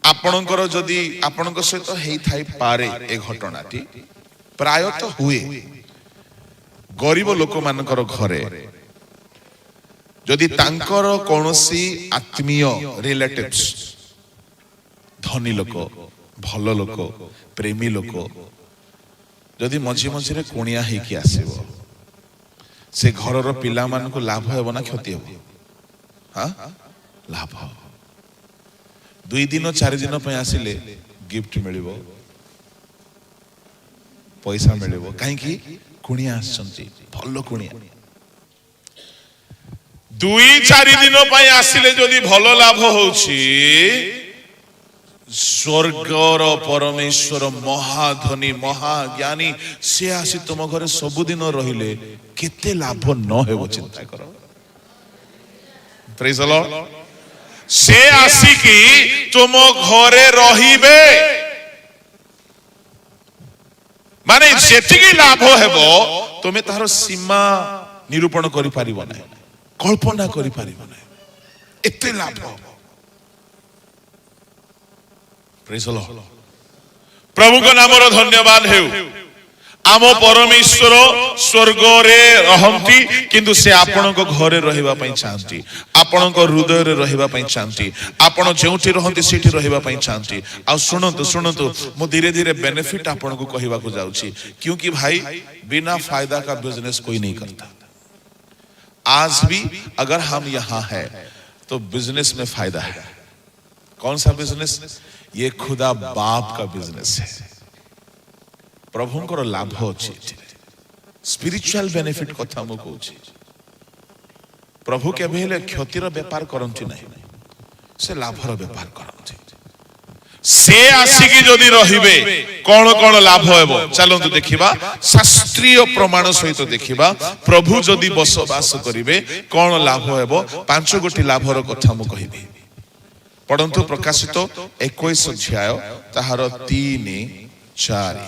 आपणकर जदि आपणक सहित हेई थाई पारे ए घटनाटी प्रायतः हुए गरीब लोक मानकर घरे जदि तांकर कोनोसी आत्मीय रिलेटिव्स धनी लोक भल लोक प्रेमी लोक जदि मझी मझी कुणिया हेकी आसीबो से घरर पिला मान को लाभ हेबो ना क्षति हेबो हां लाभ 2 दिन 4 दिन पे आसिले गिफ्ट मिलिबो पैसा मिलिबो काहे कि कुणिया आछंती भलो कुणिया 2-4 दिन पे आसिले जदि भलो लाभ होउछि स्वर्गर परमेश्वर महाधनी महाज्ञानी से आसी तुम घरे सबुदिन रहिले केते लाभ न हेबो चिंता करो प्रेज द लॉर्ड से आसी की तुम घरे रहिबे माने जेतिकी लाभ हेबो तुमे तार सीमा निरूपण करि पारिबो नै कल्पना करि पारिबो नै एते लाभ प्रेज द लॉर्ड प्रभु को नाम रो धन्यवाद हेउ आम परमेश्वर स्वर्ग रे रहंती किंतु से आपण को घरे रहिबा पई चाहंती आपण को हृदय रे रहिबा पई चाहंती आपण जेउठी रहंती सेठी रहिबा पई चाहंती आ सुनंतु सुनंतु मु धीरे धीरे बेनिफिट आपण को कहिबा को जाउची क्योंकि भाई बिना फायदा का बिजनेस कोई नहीं करता आज भी अगर हम यहाँ है तो बिजनेस में फायदा है कौन सा बिजनेस ये खुदा बाप का बिजनेस है प्रभुंकर लाभ अछि स्पिरिचुअल बेनिफिट कथा मु कहूची प्रभु के भेले क्षतिर व्यापार करंती नहीं से लाभर व्यापार करंती से आसिकी जदि रहिबे कोन कोन लाभ हेबो चलंतु देखिबा शास्त्रीय प्रमाण सहित देखिबा प्रभु जदि बसवास करिवे कोन लाभ हेबो 5 गोटी लाभर कथा मु कहिबी पढंतु प्रकाशित 21 अध्याय ताहार 3-4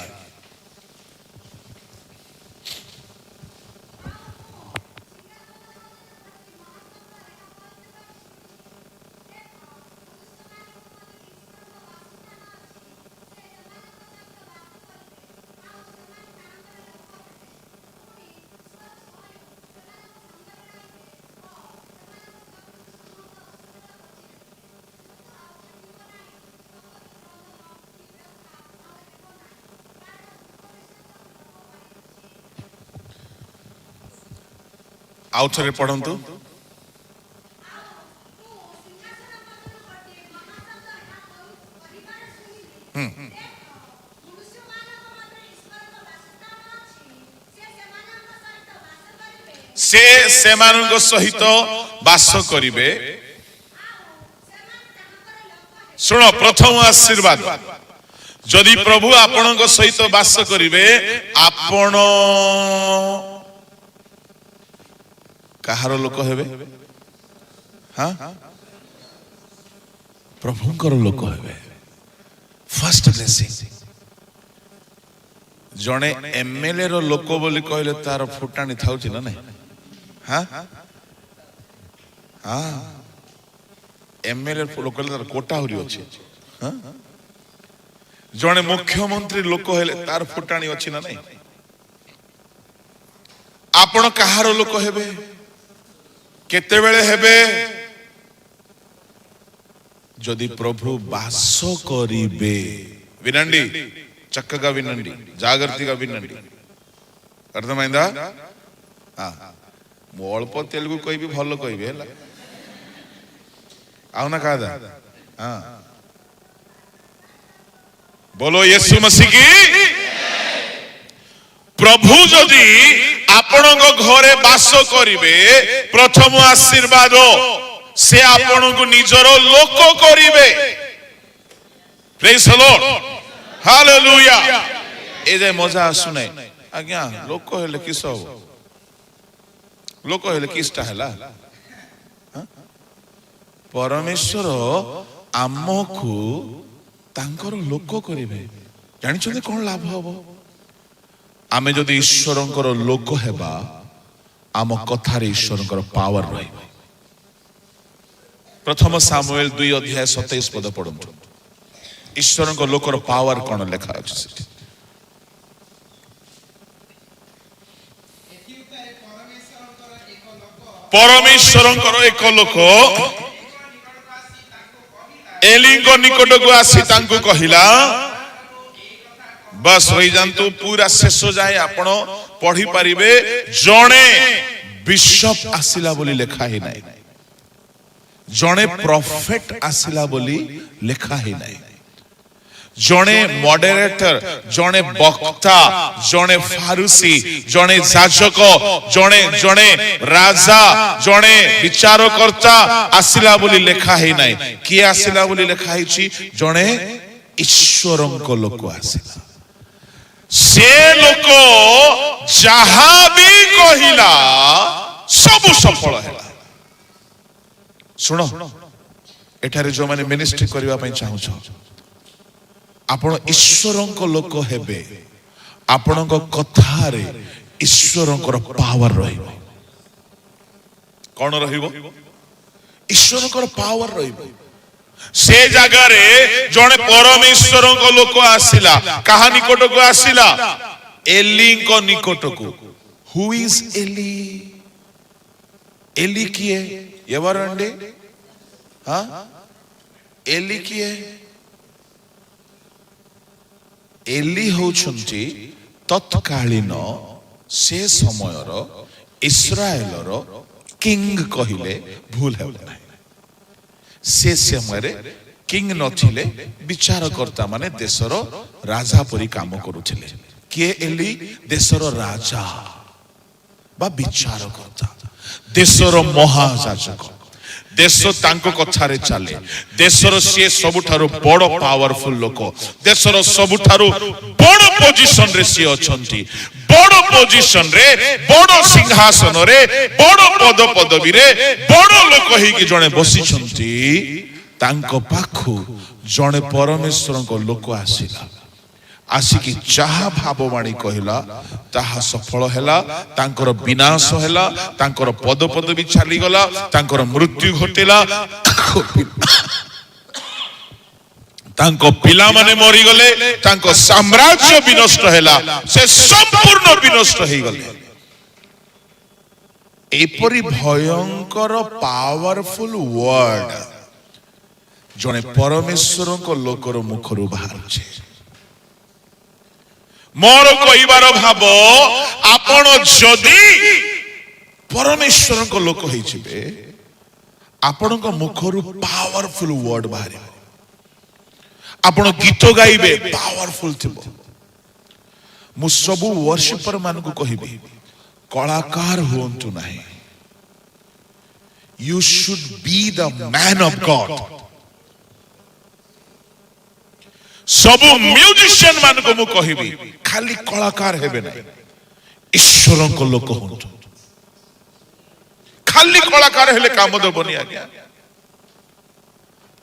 आउ थरे पढंतु से सेमानक सहित बास करिवे सुनो प्रथम आशीर्वाद जदि प्रभु आपणक सहित बास करिवे आपण कहार लोक हेबे हाँ प्रभुंकर लोक हेबे फर्स्ट ब्लेसिंग जड़े एमएलए रो लोक बोली कहले तार फुटाणी थाउची ना नहीं हाँ हाँ एमएलए लोक तार कोटा हुरी अछि हाँ जड़े मुख्यमंत्री लोक हेले तार फुटाणी अछि ना नहीं आपण कहार लोक हेबे केते बेले हेबे जदि प्रभु वास करिबे विनंडी चक्कगा विनंडी जागृतिगा विनंडी अर्थమైందా हां मो अल्प तेलुगु कहबी भलो कहबी हैला आउ ना कादा हां बोलो यीशु मसीह की प्रभु जदि आपणको घरे वास करिवे प्रथम आशीर्वाद से आपणको निजर लोक करिवे प्रेज द लॉर्ड हालेलुया ए जे मजा आसुने आज्ञा लोक हेले किस हो लोक हेले किसटा हला परमेश्वर आमको तांकर लोक करिवे जानि छथि कोन लाभ हबो आमे जदि ईश्वरंकर लोक हेबा आम कथारे ईश्वरंकर पावर रहइबो प्रथम सामुएल 2 अध्याय 27 पद पढंतु ईश्वरंकर लोकर पावर कोन लेखा अछि सेठी परमेश्वरंकर एक लोक एलिंको निकट को आसी तांको कहिला बस होई जानतु पूरा शेष जाए आपण पढ़ी पारिबे जणे बिशप आसिला बोली लेखा ही नाही जणे प्रॉफिट आसिला बोली लेखा ही नाही जणे मॉडरेटर जणे वक्ता जणे फारुसी जणे जाजक जणे जणे राजा जणे विचारकर्ता आसिला बोली लेखा ही नाही की आसिला बोली लेखा हिची जणे ईश्वरंको लोक आसिला से लोक जहा भी कहिला सब सफल हैला सुनो एठारे जो माने मिनिस्ट्री करबा पई चाहू छ आपण ईश्वरंको लोक हेबे आपणको कथारे ईश्वरंकर पावर रहिबो कोन रहिबो ईश्वरंकर पावर रहिबो से जगह रे जने परमेश्वर को लोक आसिला कहा निकट को आसिला एली को निकट को हु इज एली एली किए एवरंडे हां एली किए एली होछंती तत्कालीन से समयर इस्राएलर किंग कहिले भूल हेबो से समय किंग नथिले विचारकर्ता माने देशर राजा परी काम करुथिले के एली देशर राजा बा विचारकर्ता देशर महाजाजक देश तांको कथारे चले देशर से सबुठारु बड़ पावरफुल लोक देशर सबुठारु बड़ पोजीशन रे से अछंती बड़ पोजीशन रे बड़ सिंहासन रे बड़ पद पदवी रे बड़ लोक ही कि जने बसी छंती तांको पाखु जने परमेश्वर को लोक आसिला आसिकी चाहा भाववाणी कहिला ताहा सफल हैला तांकर विनाश हैला तांकर पद पदवी छाली गला तांकर मृत्यु घटेला तांको पिला माने मरी गले तांको साम्राज्य विनष्ट हैला से संपूर्ण विनष्ट हे गले एपरी भयंकर पावरफुल वर्ड जने परमेश्वर को लोकर मुखरु बाहर छे मोर कहिबार भाव आपण जदि परमेश्वर को लोक होई छिबे आपण को मुखरु पावरफुल वर्ड बाहर आपण गीत गाइबे पावरफुल थिबो मु सब वर्शिपर मान को कहिबे कलाकार होंतु नाही you should be the man of God सब म्यूजिशियन मान को मु कहिबी खाली कलाकार हेबे नहीं ईश्वर को लोक होंतु खाली कलाकार हेले काम देबनी आज्ञा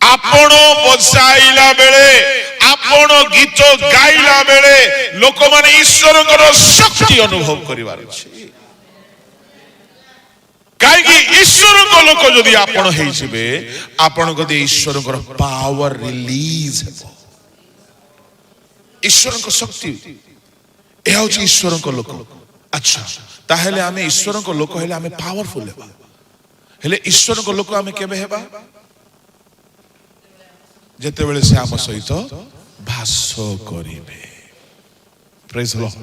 आपण बजाइला बेले आपण गीत गाइला बेले लोक माने ईश्वरଙ୍କର शक्ति अनुभव करिवार अछि काहे कि ईश्वरଙ୍କ लोक जदि आपण हेइ छिबे आपण गदे ईश्वरଙ୍କର पावर रिलीज हेबो ईश्वरଙ୍କ शक्ति ए होछि ईश्वरଙ୍କ लोक अच्छा ताहेले आमे ईश्वरଙ୍କ लोक हेले आमे पावरफुल हेबा हेले ईश्वरଙ୍କ लोक आमे केबे हेबा जेते बेले से आम सहित भास करिवे प्रेज लॉर्ड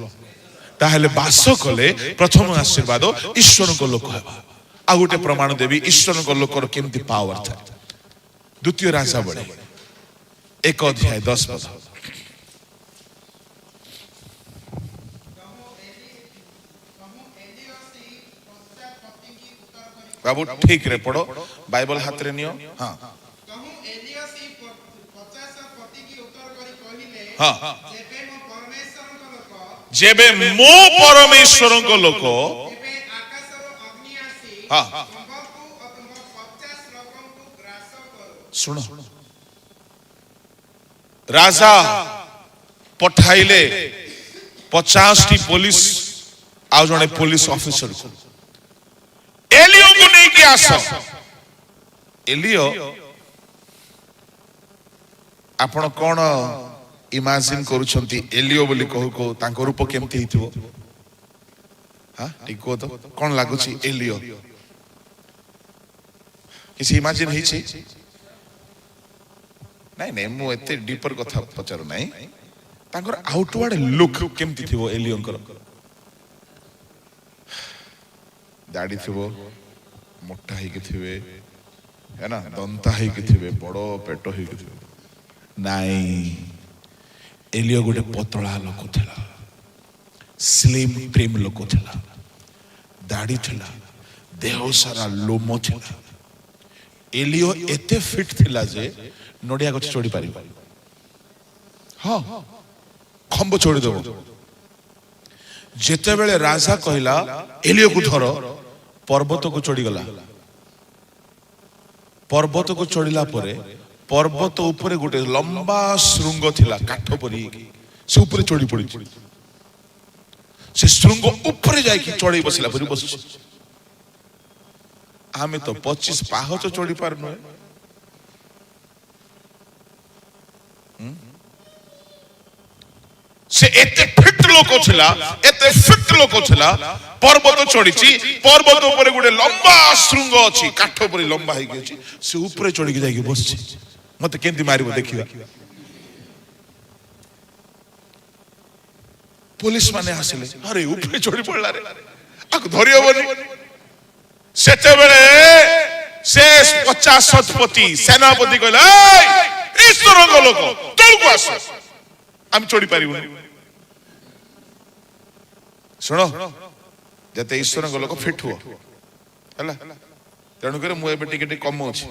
ताहेले भास कले प्रथम आशीर्वाद ईश्वरଙ୍କ लोक हेबा आ गोटे प्रमाण देवी ईश्वरଙ୍କ लोकर केमती पावर था द्वितीय राजा बड़े 1 अध्याय 10 पद बाबू ठीक रे पढ़ो बाइबल हाथ रे नियो हां हां जेबे मो परमेश्वरଙ୍କ लोक हां सुनो राजा पठाइले 50 टी पुलिस आ जने पुलिस ऑफिसर को एलियो को नहीं कि आस एलियो आपण कोन इमेजिन करूछंती एलियो बोली कहू को तांको रूप केमती हिथिबो हां ठीक को तो कोन लागुची एलियो किसी इमेजिन ही छी नहीं नहीं मु एते डीपर कथा पचारु नहीं तांकर आउटवर्ड लुक केमती थिबो एलियोंकर दाढ़ी थिबो मोटा ही के थिबे है ना दंता ही के थिबे बड़ो पेटो ही के थिबे नहीं एलियो गोटे पतला लोक थिला स्लिम प्रेम लोक थिला दाढ़ी थिला देह सारा लोम थिला एलियो एते फिट थिला जे नोडिया गछ चोड़ी पारि हां खंब छोड़ी देबो जेते बेले राजा कहला एलियो को धरो पर्वत को चढ़ी गला पर्वत को चढ़िला परे पर्वत ऊपर गोटे लंबा श्रृंग थिला काठ परी से ऊपर चढ़ी पड़ी से श्रृंग ऊपर जाई कि चढ़ी बसिला परी बस आमे तो 25 पाहच चढ़ी पारनु से एते फिट लोक छिला एते फिट लोक छिला पर्वत चढ़ीची पर्वत ऊपर गोटे लंबा श्रृंग अछि काठ परी लंबा हे गेछि से ऊपर चढ़ी के जाई बसछि मते केंती मारिबो देखिबा पुलिस माने आसिले अरे ऊपर चढ़ी पड़ला रे आक धरियो बनी सेते बेले से 50 शतपति सेनापति कहला ए ईश्वरଙ୍କ लोक तळको आस हम चढ़ी पारिबो सुनो जते ईश्वरଙ୍କ लोक फिट हो हला तेणु करे मु एबे टिके कम अछि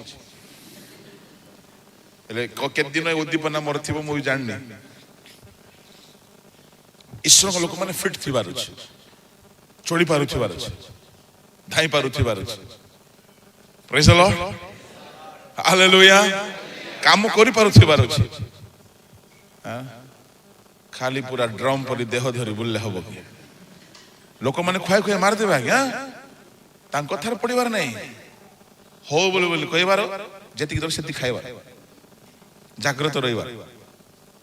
ले के दिन उद्दीपना मोर थिबो मु जाननी ईश्वरଙ୍କ लोक माने फिट थिबार अछि चढ़ी पारु थिबार अछि धाई पारु थिबार अछि प्रेज द लॉर्ड हालेलुया काम करि पारु थिबार अछि हां खाली पूरा ड्रम परी देह धरी बुल्ले हबो कि लोक माने खुआई खुआई मार देबा आज्ञा तां कथार पड़िबार नहीं हो बोले बोले कहबार जेति दर सेति खाइबार जागृत रहिबार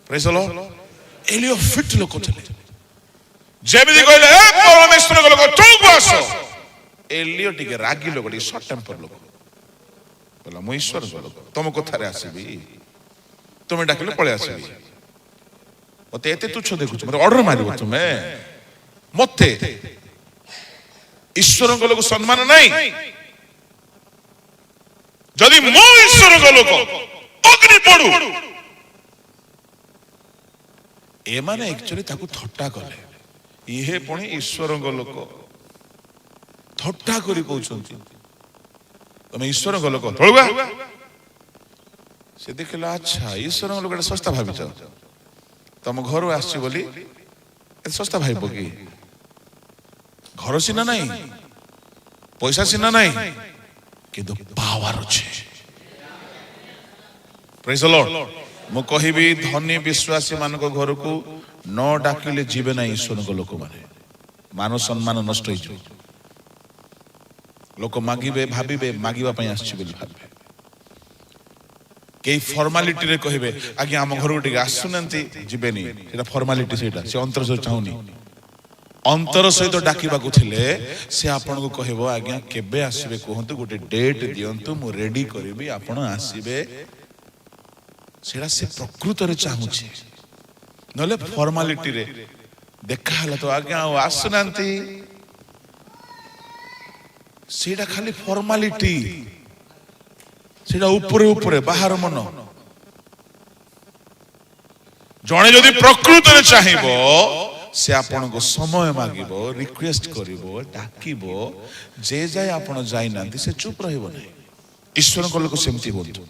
प्रेज द लॉर्ड एलियो फिट लोक चले जेमिति कहले ए परमेश्वर को लोक तू बस एलियो टिके रागी लोक टिके शॉर्ट टेम्पर लोक बोला मु ईश्वर को लोक तुम कथारे आसीबी तुम डाकिले पळे आसीबी मते एते तुच्छ देखुछ मते ऑर्डर मारिबो तुमे मते ईश्वरଙ୍କ लोक सम्मान नहीं जदि मो ईश्वरଙ୍କ लोक अग्नि पड़ू ए माने एक्चुअली ताकू थट्टा कले इहे पुणी ईश्वरଙ୍କ लोक थट्टा करी कहउछंती तमे ईश्वरଙ୍କ लोक तळुआ से देखला अच्छा ईश्वरଙ୍କ लोक सस्ता भाबिछ तम घर आसी बोली सस्ता भाई पकी घर सीना नहीं पैसा सीना नहीं किंतु पावर अच्छे प्रेज द लॉर्ड ମୁଁ କହିବି ଧନୀ ବିଶ୍ୱାସୀ ମାନଙ୍କ ଘରକୁ ନ ଡାକିଲେ ଯିବେ ନାହିଁ ଈଶ୍ୱରଙ୍କ ଲୋକମାନେ। ମାନ ସମ୍ମାନ ନଷ୍ଟ ହେଇଯିବ। ଲୋକ ମାଗିବେ, ଭାବିବେ ମାଗିବା ପାଇଁ ଆସିଛି ବୋଲି ଭାବିବେ। କେହି ଫର୍ମାଲିଟିରେ କହିବେ ଆଜ୍ଞା ଆମ ଘରକୁ ଟିକେ ଆସୁନାହାନ୍ତି, ଯିବେନି। ସେଇଟା ଫର୍ମାଲିଟି, ସେଇଟା ସେ ଅନ୍ତର ସହିତ ଚାହୁଁନି। ଅନ୍ତର ସହିତ ଡାକିବାକୁ ଥିଲେ ସେ ଆପଣଙ୍କୁ କହିବ ଆଜ୍ଞା କେବେ ଆସିବେ କୁହନ୍ତୁ, ଗୋଟେ ଡେଟ୍ ଦିଅନ୍ତୁ, ମୁଁ ରେଡି କରିବି, ଆପଣ ଆସିବେ। ସେଇଟା ସେ ପ୍ରକୃତରେ ଚାହୁଁଛି। ନହେଲେ ଫର୍ମାଲିଟିରେ ଦେଖା ହେଲା ତ ଆଜ୍ଞା ଆଉ ଆସୁନାହାନ୍ତି, ସେଇଟା ଖାଲି ଫର୍ମାଲିଟି, ସେଇଟା ଉପରେ ଉପରେ, ବାହାର ମନ। ଜଣେ ଯଦି ପ୍ରକୃତରେ ଚାହିଁବ ସେ ଆପଣଙ୍କୁ ସମୟ ମାଗିବ, ରିକ୍ୱେଷ୍ଟ କରିବ, ଡାକିବ। ଯେ ଯାଏ ଆପଣ ଯାଇନାହାନ୍ତି ସେ ଚୁପ ରହିବ ନାହିଁ। ଈଶ୍ୱରଙ୍କ ଲୋକ ସେମିତି ହୁଅନ୍ତୁ।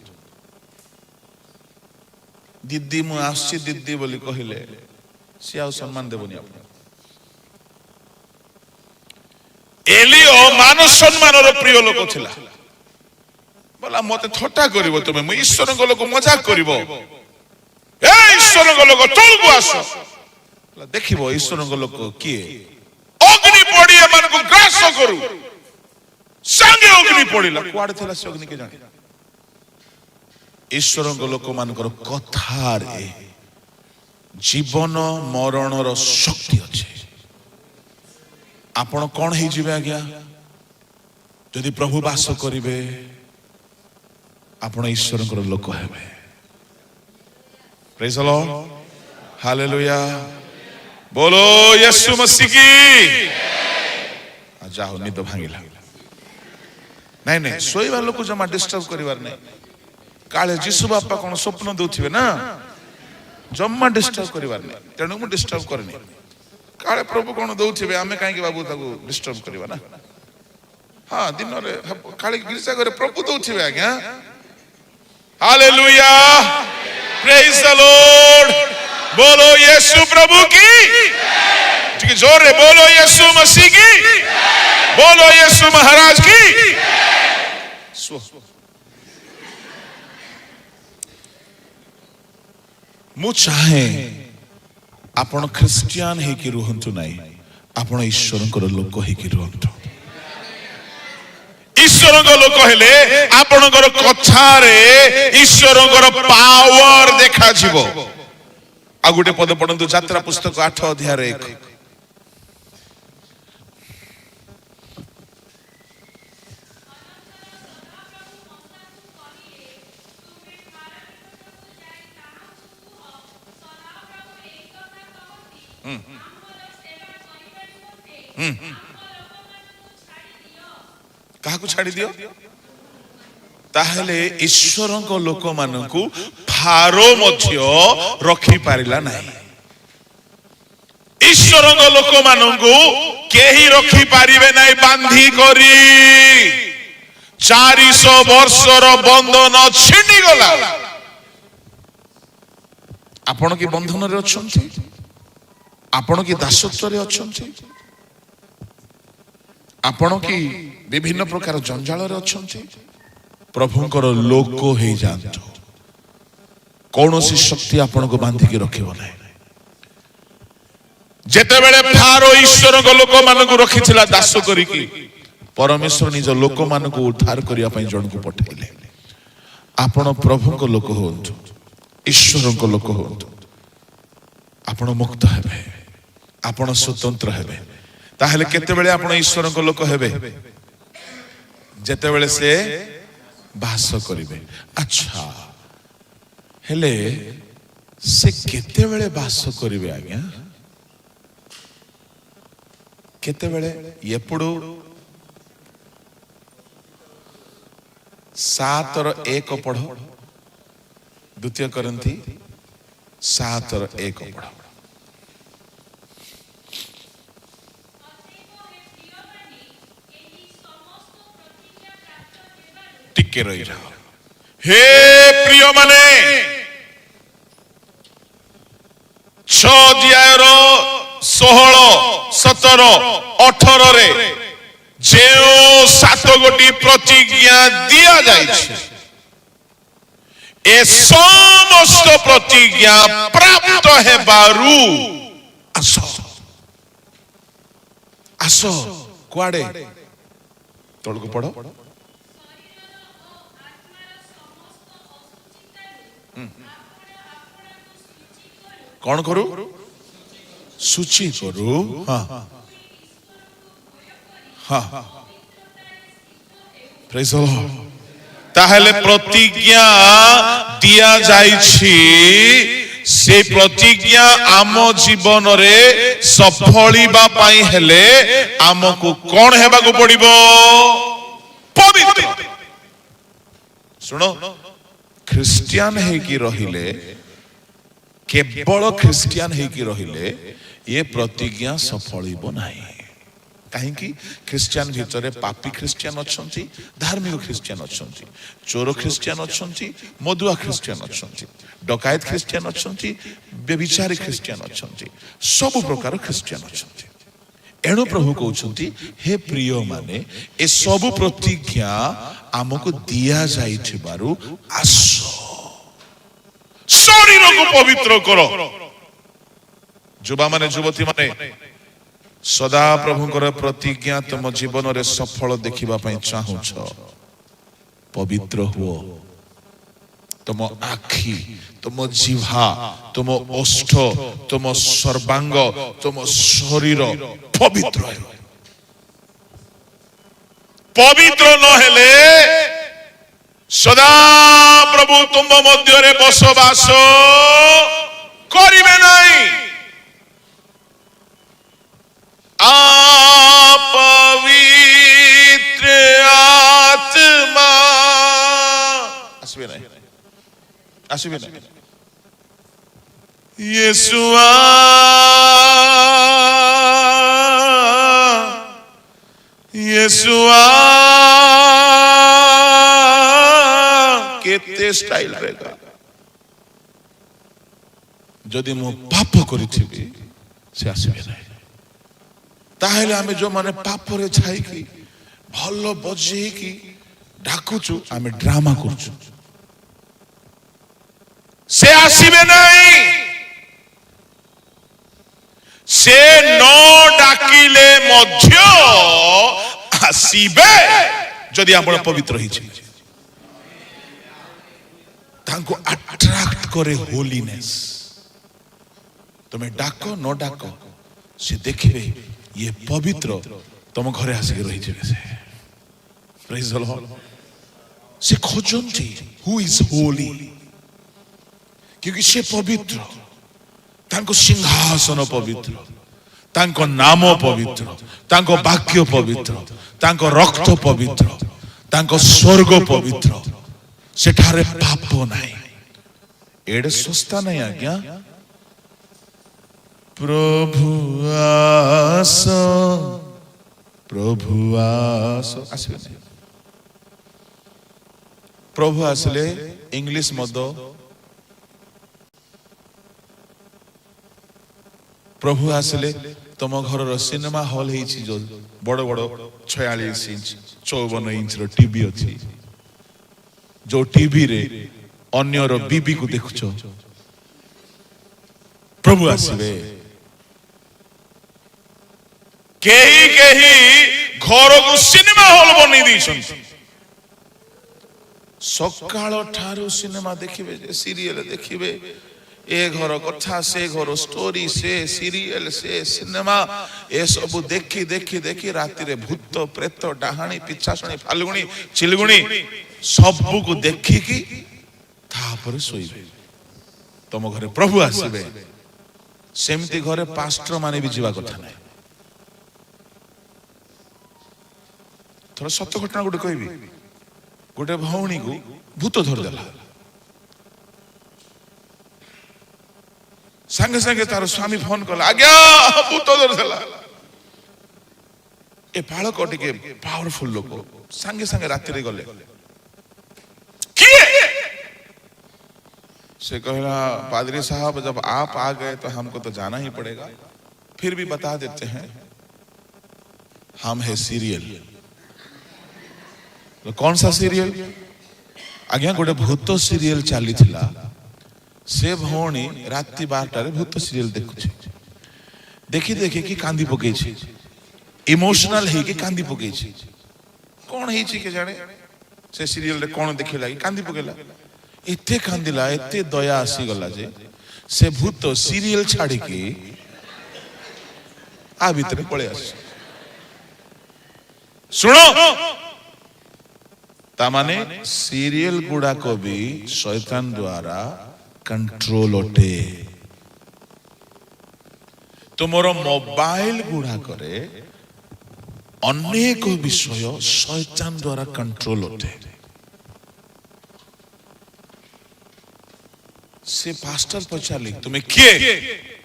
ଦିଦି ମୁଁ ଆସୁଛି ଦିଦି ବୋଲି କହିଲେ ସିଏ ଆଉ ସମ୍ମାନ ଦେବନି ଆପଣ। ଏଲିଓ ମାନ ସମ୍ମାନର ପ୍ରିୟ ଲୋକ ଥିଲା। ବୋଲା ମତେ ଥଟ୍ଟା କରିବ ତୁମେ, ମୁଁ ଈଶ୍ୱରଙ୍କ ଲୋକ ମଜାକ କରିବ। ଏ ଈଶ୍ୱରଙ୍କ ଲୋକ ତଳକୁ ଆସ। ଦେଖିବ ଈଶ୍ୱରଙ୍କ ଲୋକ କିଏ। ଅଗ୍ନି ପଡି ଏମାନଙ୍କୁ ଗ୍ରାସ କରୁ। ସାଙ୍ଗେ ଅଗ୍ନି ପଡିଲା। କୁଆଡେ ଥିଲା ସେ ଅଗ୍ନି କେଜାଣି। ଈଶ୍ୱରଙ୍କ ଲୋକମାନଙ୍କର କଥାରେ ଜୀବନ ମରଣର ଶକ୍ତି ଅଛି। ଆପଣ କଣ ହେଇଯିବେ ଆଜ୍ଞା ଯଦି ପ୍ରଭୁ ବାସ କରିବେ, ଆପଣ ଈଶ୍ୱରଙ୍କର ଲୋକ ହେବେ। ପ୍ରେଜ୍ ଦ ଲର୍ଡ, ହାଲେଲୁୟା, ବୋଲୋ ୟୀଶୁ ମसीह की। ଯାଅ ନିଦ ଭାଙ୍ଗିଲା। ନାଇଁ ନାଇଁ, ଶୋଇବା ଲୋକ ଜମା ଡିଷ୍ଟର୍ବ କରିବାର ନାହିଁ। କାଳେ ଯୀଶୁ ବାପା କଣ ସ୍ୱପ୍ନ ଦଉଥିବେ ନା, ଜମା ଡିଷ୍ଟର୍ବ କରିବାର ନାହିଁ। ତେଣୁ ମୁଁ ଡିଷ୍ଟର୍ବ କରେନି। କାଳେ ପ୍ରଭୁ କଣ ଦଉଥିବେ, ଆମେ କାହିଁକି ବାବୁ ତାକୁ ଡିଷ୍ଟର୍ବ କରିବା ନା। ହଁ ଦିନରେ କାଳେ ଗିର୍ଜା ଘରେ ପ୍ରଭୁ ଦଉଥିବେ ଆଜ୍ଞା। हालेलुया, प्रेज द लॉर्ड, बोलो यीशु प्रभु की। ठीक जोर है, बोलो यीशु मसीह की, बोलो यीशु महाराज की। मु चाहे आपण ख्रिस्टियन है कि रुहंतु नहीं, आपण ईश्वरंकर लोक है कि रुहंतु। ईश्वरंकर लोक हेले आपणकर कथारे ईश्वरंकर पावर देखा जीवो। आ गुटे पद पढंतु यात्रा पुस्तक 8 अध्याय 1। काहाकु छाड़ी दियो ताहले ईश्वरंक लोक मानकु फारो मध्य रखी पारिला नाही। ईश्वरंक लोक मानकु केही रखी पारिबे नाही बांधी करी। 400 वर्षर बंधन छिंडी गला। आपण की बंधन रे अछंती, आपण की दासत्व रे अछंती, आपण की विभिन्न प्रकार जंजाल रे अछंती। प्रभुंकर लोक हे जानतो, कौनसी शक्ति आपण को बांधी के रखिबो नै। जेते बेले फारो ईश्वर को लोक मान को रखिथिला दास करी की, परमेश्वर निज लोक मान को उद्धार करिया पई जण को पठेले। आपण प्रभु को लोक होंतु, ईश्वर को लोक होंतु, आपण मुक्त हेबे, आपण स्वतंत्र हेबे। ताहले केते बेले आपण ईश्वर को लोक हेबे, जेते बेले से बास करिवे। अच्छा हेले से केते बेले बास करिवे आज्ञा, केते बेले एपुडू 7:1 पढ़ो, द्वितीय करंथी 7:1 पढ़ो। टिके रही रहो। हे प्रिय माने 6 अध्यायर 16, 17, 18 रे जेओ 7 गोटी प्रतिज्ञा दिया जाइछे, ए समस्त प्रतिज्ञा प्राप्त हेबारु आस आस कुआडे तळको पढो कौन करू सूची करू हाँ हाँ प्रेज द लॉर्ड ताहले प्रतिज्ञा दिया जाइछि से प्रतिज्ञा आम जीवन रे सफलिबा पाई हेले आमको कौन हेबा को पड़िबो पवित्र सुनो ख्रिस्टियन है कि रहिले केवल ख्रिस्टियन है कि रहिले ये प्रतिज्ञा सफलिबो नाही कहीं ख्रिस्टियन भितर पापी ख्रिस्टियन अच्छी धार्मिक ख्रिस्टियन अच्छी चोर ख्रिस्टियन अच्छी मदुआ ख्रिस्टियन अच्छी डकायत ख्रिस्टियन अच्छी व्यभिचारी ख्रिस्टियन अच्छी सब प्रकार ख्रिस्टियन अच्छी एणु प्रभु कहते हे प्रिय माने ए सब प्रतिज्ञा आमको दिया जाइथिबारु आस शरीर को पवित्र करो युवा माने युवती माने सदा प्रभुଙ୍କର प्रतिज्ञा तुम जीवन रे सफल देखिबा पई चाहूछ पवित्र हुओ तुम आखि तुम जिह्वा तुम ओष्ठ तुम सर्वांग तुम शरीर पवित्र हो पवित्र न हेले सदा प्रभु तुम मध्य रे बसवास करिवे नहीं पवित्र आत्मा आसबे नहीं यीशुआ यीशुआ केते स्टाइल रहेगा जदि मु पाप करिथिबी से आसबे नहीं ताहले आमे जो माने पाप रे छाई की भलो बजे की डाकुचु आमे ड्रामा करचु से आसीबे नहीं से नो डाकिले मध्य आसीबे जदि आपण पवित्र ही छी तांको अट्रैक्ट करे होलीनेस तुम्हें डाको न डाको से देखिबे ये पवित्र तुम घरे आसिक रही से प्रेज द लॉर्ड से खोजंती हु इज होली क्योंकि से पवित्र तांको सिंहासन पवित्र तांको नाम पवित्र तांको वाक्य पवित्र तांको रक्त पवित्र तांको स्वर्ग पवित्र सेठारे पाप नाही एडे सस्ता नहीं आज्ञा प्रभु आस आसबे प्रभु आसले इंग्लिश मद प्रभु आसले तुम घर सिनेमा हॉल जो बड़ बड़ 46 इंच 54 इंच टीवी अच्छी जो टीवी रे अन्यर बीबी को देखुच प्रभु आसबे केही केही घर को सिनेमा हॉल बनी दी सकाळ ठारू सिनेमा देखिबे सीरियल देखिबे ए घर कथा से घर स्टोरी से सीरियल से सिनेमा ए सब देखी देखी देखी राति रे भूत प्रेत डाहाणी पिछासणी फाल्गुनी चिलगुणी सब को देखी की तापर सोइबे तुम घरे प्रभु आसबे सेमती घरे पास्टर माने भी जीवा कथा नहीं थोड़ा सत्य घटना गोटे कहबी गोटे भौणी को भूत धरदेला संगे संगे तार स्वामी फोन कला आज्ञा भूत धरदेला ए बालक टिके पावरफुल लोक संगे संगे राति रे गले किए से कहला पादरी साहब जब आप आ गए तो हमको तो जाना ही पड़ेगा फिर भी बता देते हैं हम है सीरियल तो कौन सा सीरियल आज्ञा गोटे भूत सीरियल चली थिला से भौणी राति 12 भूत सीरियल देखुछि देखी देखी कि कांदी पकई इमोशनल है कि कांदी पकई कौन है के जाने से सीरियल रे कौन देखिला कि कांदी पकेला एते कांदिला एते दया आसी गला जे से भूत सीरियल छाड़ी के आ भीतर पळे आस सुनो तामाने सीरियल गुड़ा को भी शैतान द्वारा कंट्रोल होते तुमर मोबाइल गुड़ा करे अनेक विषय शैतान द्वारा कंट्रोल होते से पास्टर पचाली तुम्हें किए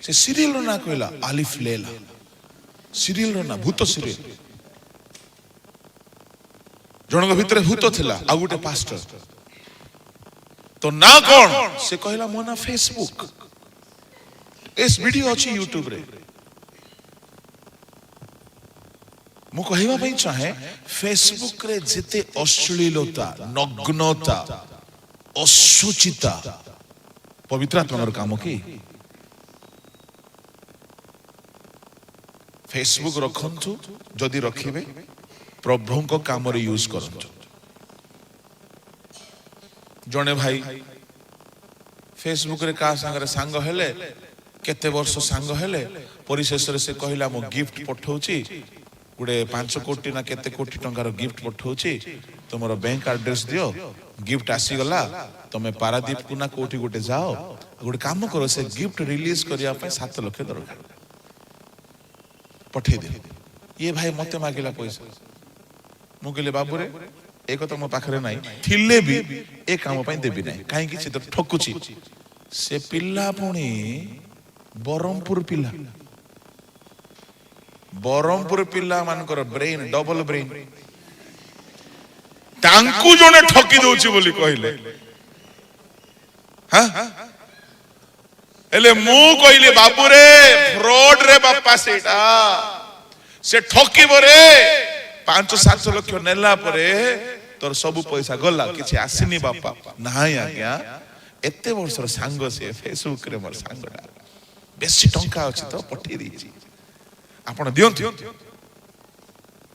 से सीरियल ना कहला आलिफ लेला सीरियल ना भूत सीरियल जनक भितर भूत थिला आ गुटे पास्टर तो ना कौन से कहला मो ना फेसबुक इस वीडियो अच्छी यूट्यूब रे मु कहवा पई चाहे फेसबुक रे जेते अश्लीलता नग्नता असुचिता पवित्र आत्मार काम की फेसबुक रखंतु जदि रखिबे प्रभु को काम रे यूज करंतु जने भाई फेसबुक रे का संगे सांग हेले केते वर्ष सांग हेले परिशेष रे से कहला मो गिफ्ट पठौची गुडे 5 कोटी ना केते कोटी टंकार गिफ्ट पठौची तुमर बैंक एड्रेस दियो गिफ्ट आसी गला तमे पारादीप को ना कोठी गोटे जाओ गोटे काम करो से गिफ्ट रिलीज करिया पे 7 लाख दरकार पठे दे ये भाई मते मागिला पैसा मु कहले बाबू रे एक तो मो पाखरे नाही थिले भी ए काम पई देबी नाही काहे कि से तो ठकुची से पिल्ला पुणी बरमपुर पिल्ला मानकर ब्रेन डबल ब्रेन तांकु जने ठकी दोची बोली कहले हां एले मु कहले बाबू रे फ्रॉड रे बापा सेटा से ठकी बरे 5-7 लाख नेला परे तोर सब पैसा गला किछि आसीनी बापा नाही आज्ञा एते वर्षर सांग से फेसबुक रे मोर सांगडा बेसी टंका अछि तो पठी दीची आपण दियंतु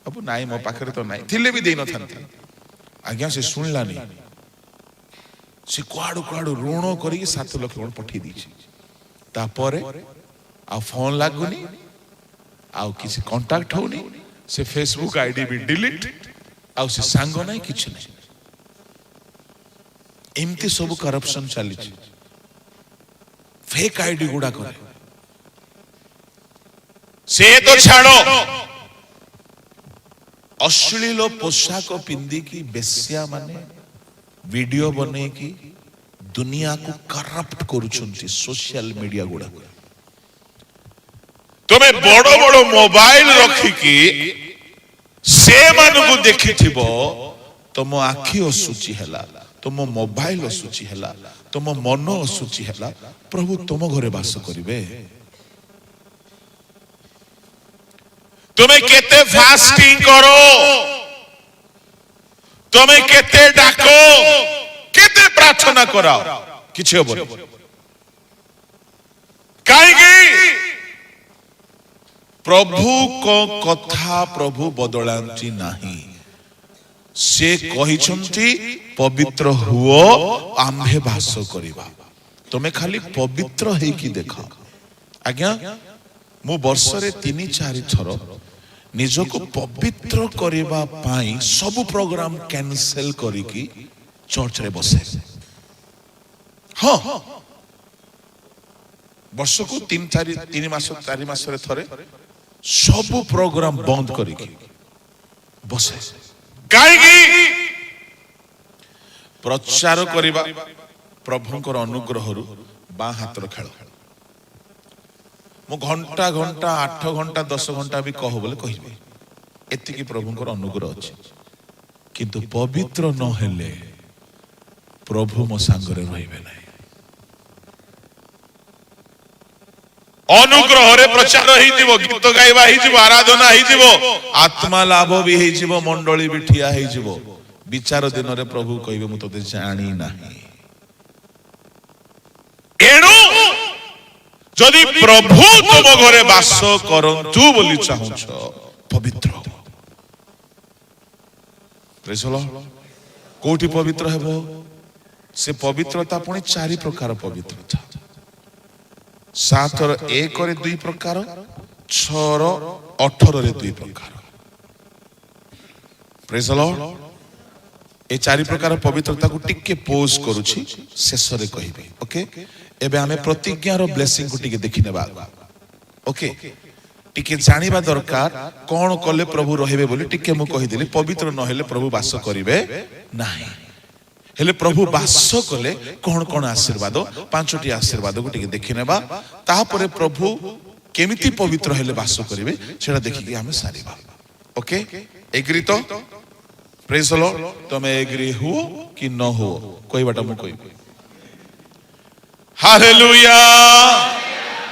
बाबू नाही मो पाखरे तो नाही थिले भी देई न थांती आज्ञा से सुनला नहीं से कुआडू कुआडू ऋण करी 7 लाख पठी दीची तापरे आ फोन लागुनी आ किसी कांटेक्ट होनी से फेसबुक आईडी भी डिलीट आ से सांग नहीं किछ नहीं एमती सब करप्शन चली फेक आईडी गुड़ा करे से तो छाड़ो अश्लील पोशाक पिंदी की बेस्या माने वीडियो बने की दुनिया को करप्ट करुछंती सोशल मीडिया गुड़ा तुम्हें बड़ो बड़ो मोबाइल रखी की से मानु को देखि थिबो तुम आखि असुचि हला तुम मोबाइल असुचि हला तुम मन असुचि हला प्रभु तुम घरे वास करिवे तुम्हें केते फास्टिंग करो तुम्हें केते डाको केते प्रार्थना कराओ किछ होबो काहेकि प्रभु को कथा प्रभु बदलांती नाही से कहिछंती पवित्र हुओ आम्भे वास करिबा तमे खाली पवित्र हे की देखा आज्ञा मु वर्ष रे 3-4 थर निजको पवित्र करिबा पाई सब प्रोग्राम कैंसिल करी की चर्च रे बसे हां वर्ष को 3 मास 4 मास रे थरे सब प्रोग्राम बंद करी की बसे काहेकि प्रचार करिबा प्रभुंकर अनुग्रह रु बा हातर खेल मु घंटा 8 घंटा 10 घंटा भी कह बोले कहिबे एति की प्रभुंकर अनुग्रह अछि किंतु पवित्र न हेले प्रभु मो संगरे रहिबे नै अनुग्रह रे प्रचार ही जीवो गीत गाइबा ही जीवो आराधना ही जीवो आत्मा लाभ भी ही जीवो मंडली भी ठिया ही जीवो विचार दिन रे प्रभु कहिबे मु तोते जानी नाही। एणु जदि प्रभु तुम घरे वास करंतु बोली चाहुछ पवित्र प्रेज द लॉर्ड। कोठी पवित्र हेबो से पवित्रता पुणी चारि प्रकार पवित्रता। 7 ର 1 ରେ 2 प्रकार, 6 ର 18 ରେ 2 प्रकार। Praise the Lord. ए चारि प्रकार पवित्रता को टिके पोज करूछि शेष रे कहिबे। ओके एबे हमें प्रतिज्ञा रो ब्लेसिंग को टिके देखि नेबा। ओके टिके जानिबा दरकार कोन कले प्रभु रहिबे बोली टिके मु कहि देली। पवित्र न हेले प्रभु वास करिवे नाही। हेले प्रभु वास कले कोन कोन आशीर्वाद, 5टी आशीर्वाद को टिके देखि नेबा। तापरे प्रभु केमिति पवित्र हेले वास करिवे सेटा देखि कि हमें सारिबा। ओके एग्री तो प्रेज द लॉर्ड। तुम एग्री हो कि न हो कोई बाटा मु कोई। Hallelujah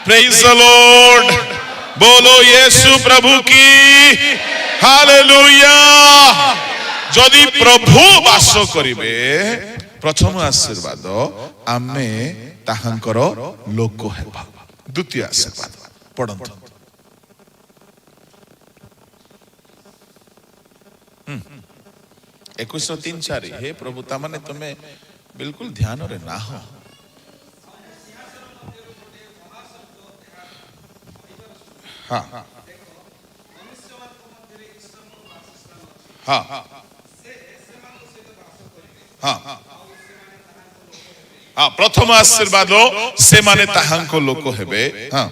praise the Lord. बोलो यीशु प्रभु की हालेलुया। जदि प्रभु वास करिवे प्रथम आशीर्वाद आमे ताहांकर लोक हेबा। द्वितीय आशीर्वाद पढ़ंतु। 21:3-4 हे प्रभु ता माने तुमे बिल्कुल ध्यान रे ना हो। हाँ हाँ हाँ हाँ प्रथम आशीर्वाद से माने ताहांको लोक हेबे। हाँ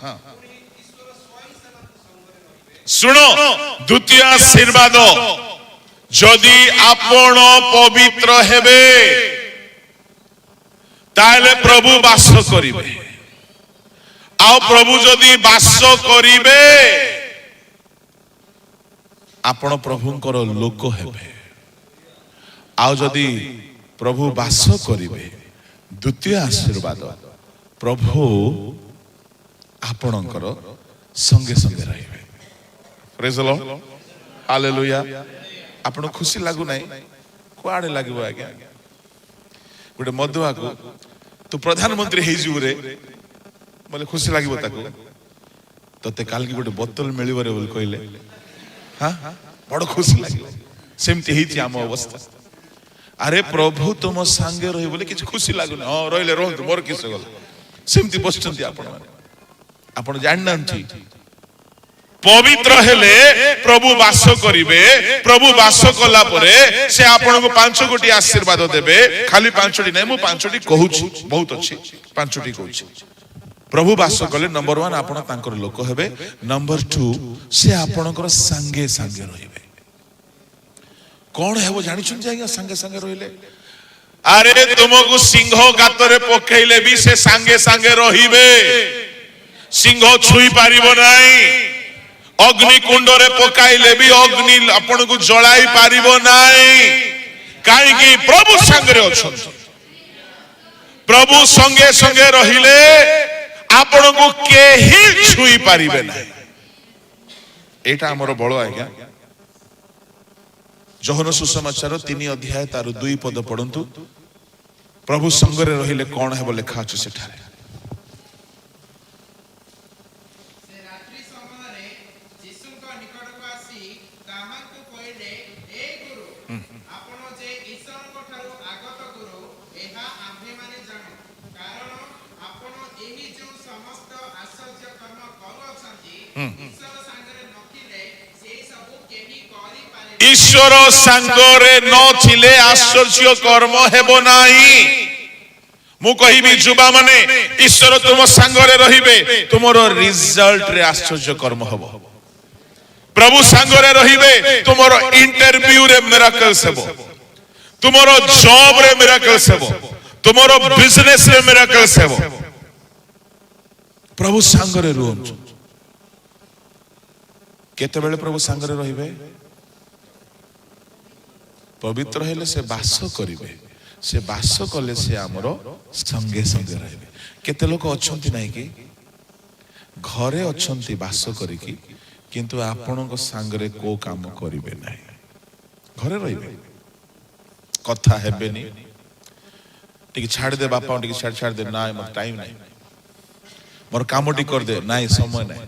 सुनो द्वितीय आशीर्वाद जदि आपण पवित्र हेबे ताले प्रभु वास करिवे। आ प्रभु जदि वास करिवे आपण प्रभुंकर लोक हेबे। आ जदि प्रभु वास करिवे द्वितीय आशीर्वाद प्रभु आपणकर संगे संगे रहिबे। Praise the lord hallelujah. आपण खुशी लागु नाही कुआडे लागिबो आज्ञा। गोटे मधुआ को तू प्रधानमंत्री हे जिउ रे बोले खुशी लागिबो ताको। तते काल की गोटे बोतल मिलिबो रे बोल कहले। हां बड़ खुशी लागिबो। सेमति हेछि आम अवस्था। अरे प्रभु तुम संगे रहि बोले किछ खुशी लागु नाही। हां रहिले रहंतु मोर किछ गल। सेमति बसचंती आपण माने। आपण जाननांती पवित्र हेले प्रभु वास करिवे। प्रभु वास कला परे से आपण को 5 कोटी आशीर्वाद देबे। खाली 5टी नै मु 5टी कहूछि बहुत अछि 5टी कहूछि। प्रभु वास कले नंबर 1 आपण तांकर लोक हेबे। नंबर 2 से आपणकर संगे संगे रहिबे। कोन हेबो जानि छु जाइया संगे संगे रहिले। अरे तुमको सिंह गातरे पकेइले भी से संगे संगे रहिबे। सिंह छुई पारिबो नाही। अग्नि कुंड रे पकाइले भी अग्नि आपण को जलाई पारिबो नाही। काई कि प्रभु संगे अछन। प्रभु संगे संगे रहिले आपण को केही छुई पारिबे नाही। एटा हमर बळो आज्ञा। जोहन सुसमाचार 3 अध्याय तार 2 पद पढंतु। प्रभु संगे रहिले कोन हेबो लेखा अछि सेठारे। ईश्वर संगरे नथिले आश्चर्य कर्म हेबो नाही। मु कहिबी जुबा माने ईश्वर तुम संगरे रहिबे तुमरो रिजल्ट रे आश्चर्य कर्म हेबो। प्रभु संगरे रहिबे तुमरो इंटरव्यू रे मिराकल्स हेबो। तुमरो जॉब रे मिराकल्स हेबो। तुमरो बिजनेस रे मिराकल्स हेबो। प्रभु संगरे रुहंतु। केते बेले प्रभु संगरे रहिबे पवित्र हेले से वास करिवे। से वास कले से हमरो संगे संगे रहिबे। केते लोक अछंती नाही कि घरे अछंती वास करिकि किंतु आपणक संगरे को काम करिवे नाही। घरे रहिबे କଥା ହେବେନି ଟିକେ ଛାଡ଼ି ଦେ ବାପା ଟିକେ ଛାଡ଼ି ଦେ ନାଇଁ ମୋର ଟାଇମ୍ ନାହିଁ ମୋର କାମଟି କରିଦେ ନାଇଁ ସମୟ ନାହିଁ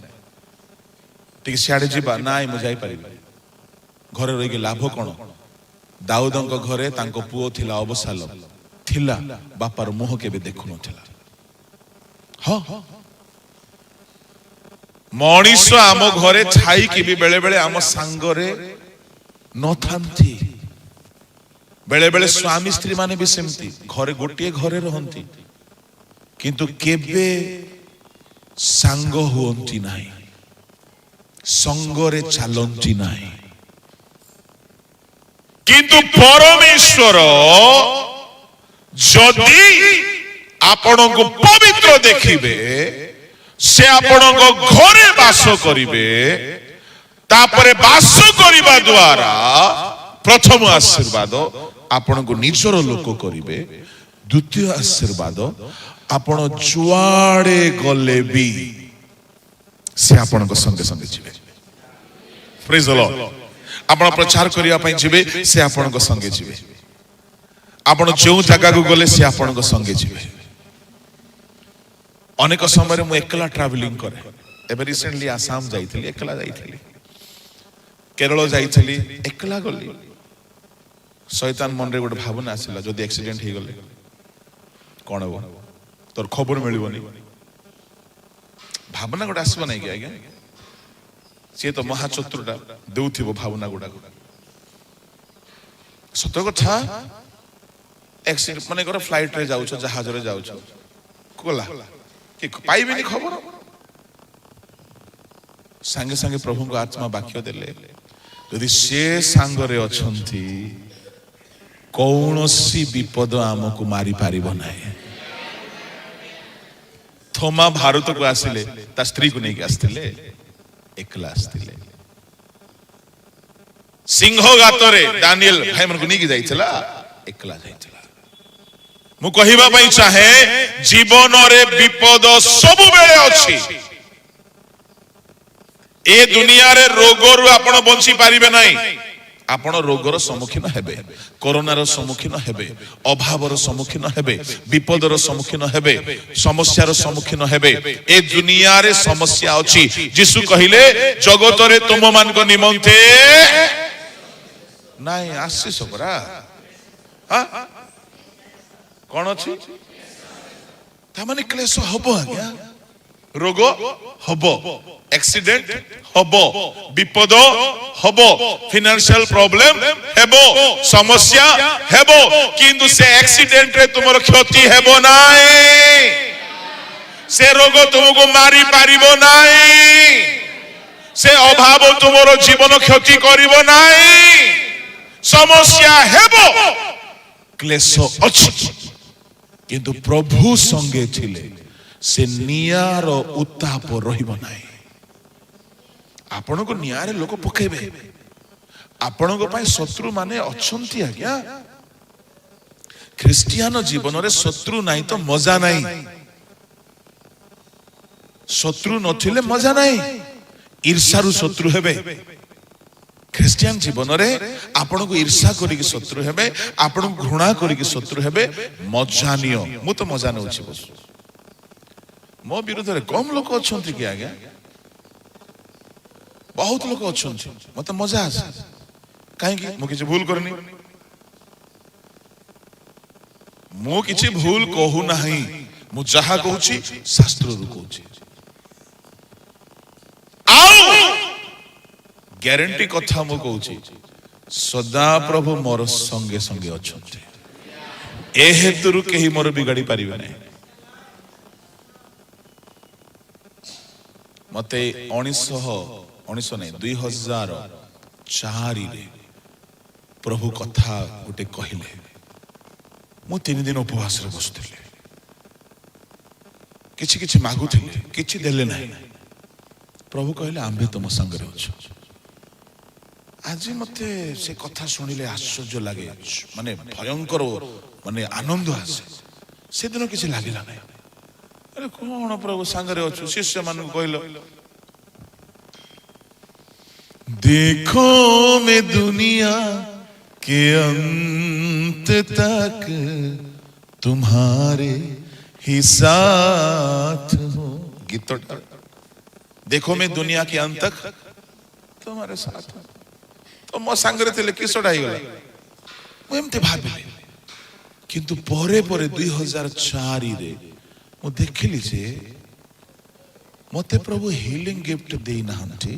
ଟିକେ ସିଆଡ଼େ ଯିବା ନାଇଁ ମୁଁ ଯାଇପାରିବି ଘରେ ରହିକି ଲାଭ କ'ଣ ଦାଉଦଙ୍କ ଘରେ ତାଙ୍କ ପୁଅ ଥିଲା ଅବସାଲୋମ ଥିଲା ବାପାର ମୁହଁ କେବେ ଦେଖୁନଥିଲା ହଁ ମଣିଷ ଆମ ଘରେ ଛାଇକି ବି ବେଳେ ବେଳେ ଆମ ସାଙ୍ଗରେ ନଥାନ୍ତି ବେଳେ ବେଳେ ସ୍ୱାମୀ ସ୍ତ୍ରୀ ମାନେ ବି ସେମିତି ଘରେ ଗୋଟିଏ ଘରେ ରହନ୍ତି କିନ୍ତୁ କେବେ ସାଙ୍ଗ ହୁଅନ୍ତି ନାହିଁ ସଙ୍ଗରେ ଚାଲନ୍ତି ନାହିଁ କିନ୍ତୁ ପରମେଶ୍ୱର ଯଦି ଆପଣଙ୍କୁ ପବିତ୍ର ଦେଖିବେ ସେ ଆପଣଙ୍କ ଘରେ ବାସ କରିବେ ତାପରେ ବାସ କରିବା ଦ୍ୱାରା ପ୍ରଥମ ଆଶୀର୍ବାଦ ଆପଣଙ୍କୁ ନିଜର ଲୋକ କରିବେ ଦ୍ୱିତୀୟ ଆଶୀର୍ବାଦ ଆପଣ ଯୁଆଡେ ଗଲେ ବି ସେ ଆପଣଙ୍କ ସଙ୍ଗେ ସଙ୍ଗେ ଯିବେ ପ୍ରେଜ୍ ଦ ଲର୍ଡ ଆପଣ ପ୍ରଚାର କରିବା ପାଇଁ ଯିବେ ସେ ଆପଣଙ୍କ ସଙ୍ଗେ ଯିବେ ଆପଣ ଯେଉଁ ଜାଗାକୁ ଗଲେ ସେ ଆପଣଙ୍କ ସଙ୍ଗେ ଯିବେ ଅନେକ ସମୟରେ ମୁଁ ଏକଲା ଟ୍ରାଭେଲିଂ କରେ ଏବେ ରିସେଣ୍ଟଲି ଆସାମ ଯାଇଥିଲି ଏକଲା ଯାଇଥିଲି କେରଳ ଯାଇଥିଲି ଏକଲା ଗଲି ଶୈତାନ ମନରେ ଗୋଟେ ଭାବନା ଆସିଲା ଯଦି ଆକ୍ସିଡେଣ୍ଟ ହେଇଗଲେ କ'ଣ ହେବ ତୋର ଖବର ମିଳିବନି ଭାବନା ଗୋଟେ ଆସିବ ନାଇଁ କି ଆଜ୍ଞା ସିଏ ତ ମହାଚତୁରଟା ଦେଉଥିବ ଭାବନା ଗୁଡାକ ସତ କଥା ଆକ୍ସିଡେଣ୍ଟ ମନେକର ଫ୍ଲାଇଟରେ ଯାଉଛ ଜାହାଜରେ ଯାଉଛ ଗଲା କି ପାଇବେନି ଖବର ସାଙ୍ଗେ ସାଙ୍ଗେ ପ୍ରଭୁଙ୍କ ଆତ୍ମା ବାକ୍ୟ ଦେଲେ ଯଦି ସେ ସାଙ୍ଗରେ ଅଛନ୍ତି କୌଣସି ବିପଦ ଆମକୁ ମାରିପାରିବ ନାହିଁ ଥୋମା ଭାରତକୁ ଆସିଲେ ତା ସ୍ତ୍ରୀକୁ ନେଇକି ଆସିଥିଲେ ଏକଲା ଆସିଥିଲେ ସିଂହ ଗାତରେ ଦାନିଏଲ ଭାଇମାନଙ୍କୁ ନେଇକି ଯାଇଥିଲା ଏକଲା ଯାଇଥିଲା ମୁଁ କହିବା ପାଇଁ ଚାହେଁ ଜୀବନରେ ବିପଦ ସବୁବେଳେ ଅଛି ଏ ଦୁନିଆରେ ରୋଗରୁ ଆପଣ ବଞ୍ଚି ପାରିବେ ନାହିଁ ଆପଣ ରୋଗର ସମ୍ମୁଖୀନ ହେବେ କରୋନାର ସମ୍ମୁଖୀନ ହେବେ ଅଭାବର ସମ୍ମୁଖୀନ ହେବେ ବିପଦର ସମ୍ମୁଖୀନ ହେବେ ସମସ୍ୟାର ସମ୍ମୁଖୀନ ହେବେ ଏ ଦୁନିଆରେ ସମସ୍ୟା ଅଛି ଯୀଶୁ କହିଲେ ଜଗତରେ ତୁମମାନଙ୍କ ନିମନ୍ତେ ନାଇଁ ଆଶୀଷ ପରା କ'ଣ ଅଛି ତାମାନେ କ୍ଲେଶ ହବ ଆଜ୍ଞା ରୋଗ ହବ एक्सीडेंट हबो विपद हबो फाइनेंशियल प्रॉब्लम हेबो समस्या हेबो किंतु से एक्सीडेंट रे तुमर क्षति हेबो नाही से रोग तुमको मारी पारिबो नाही से अभाव तुमरो जीवन क्षति करिबो नाही समस्या हेबो क्लेश अछि किंतु प्रभु संगे थिले से नियार उत्ताप रहिबो नाही आपण को नियारे लोक पकेबे आपण को पाए शत्रु माने अछंती आज्ञा ख्रिस्टियन जीवन रे शत्रु नाही तो मजा नाही शत्रु नथिले मजा नाही ईर्ष्यारु शत्रु हेबे ख्रिस्टियन जीवन रे आपण को ईर्ष्या करी के शत्रु हेबे आपण को घृणा करी के शत्रु हेबे मजा नियो मु तो मजा नउछि बस मो विरोध रे कम लोक अछंती कि आज्ञा बहुत लोग अच्छा मत मजा आसे कहीं मु किसी भूल करनी मु किसी भूल कहू नहीं मु जहा कहूची शास्त्र रु कहूची आओ ग्यारंटी कथा मु कहूची सदा प्रभु मोर संगे संगे अछंती ए हेतुरु केही मोर बिगाड़ी पारिबे नहीं मते 2004 रे प्रभु कथा गोटे कहले मु 3 दिन उपवास रे बसुथिले किछि किछि मागुथिले किछि देले नाही प्रभु कहले आंबे तुम संग रे अछ आज मते से कथा सुनिले आश्चर्य लागे माने भयंकर माने आनंद आसे से दिन किछि लागिला नाही अरे कोन प्रभु संग रे अछ शिष्य मन कहलो देखो मैं दुनिया के अंदर अंत तक तुम्हारे ही साथ हूं। गीत देखो मैं दुनिया के अंत तक तुम्हारे साथ हूं। तो मो सांगरे थिले किसडा ही गला मु एमते भाबिले किंतु परे परे 2004 रे मु देखिली जे मते प्रभु हीलिंग गिफ्ट देई नाहंती,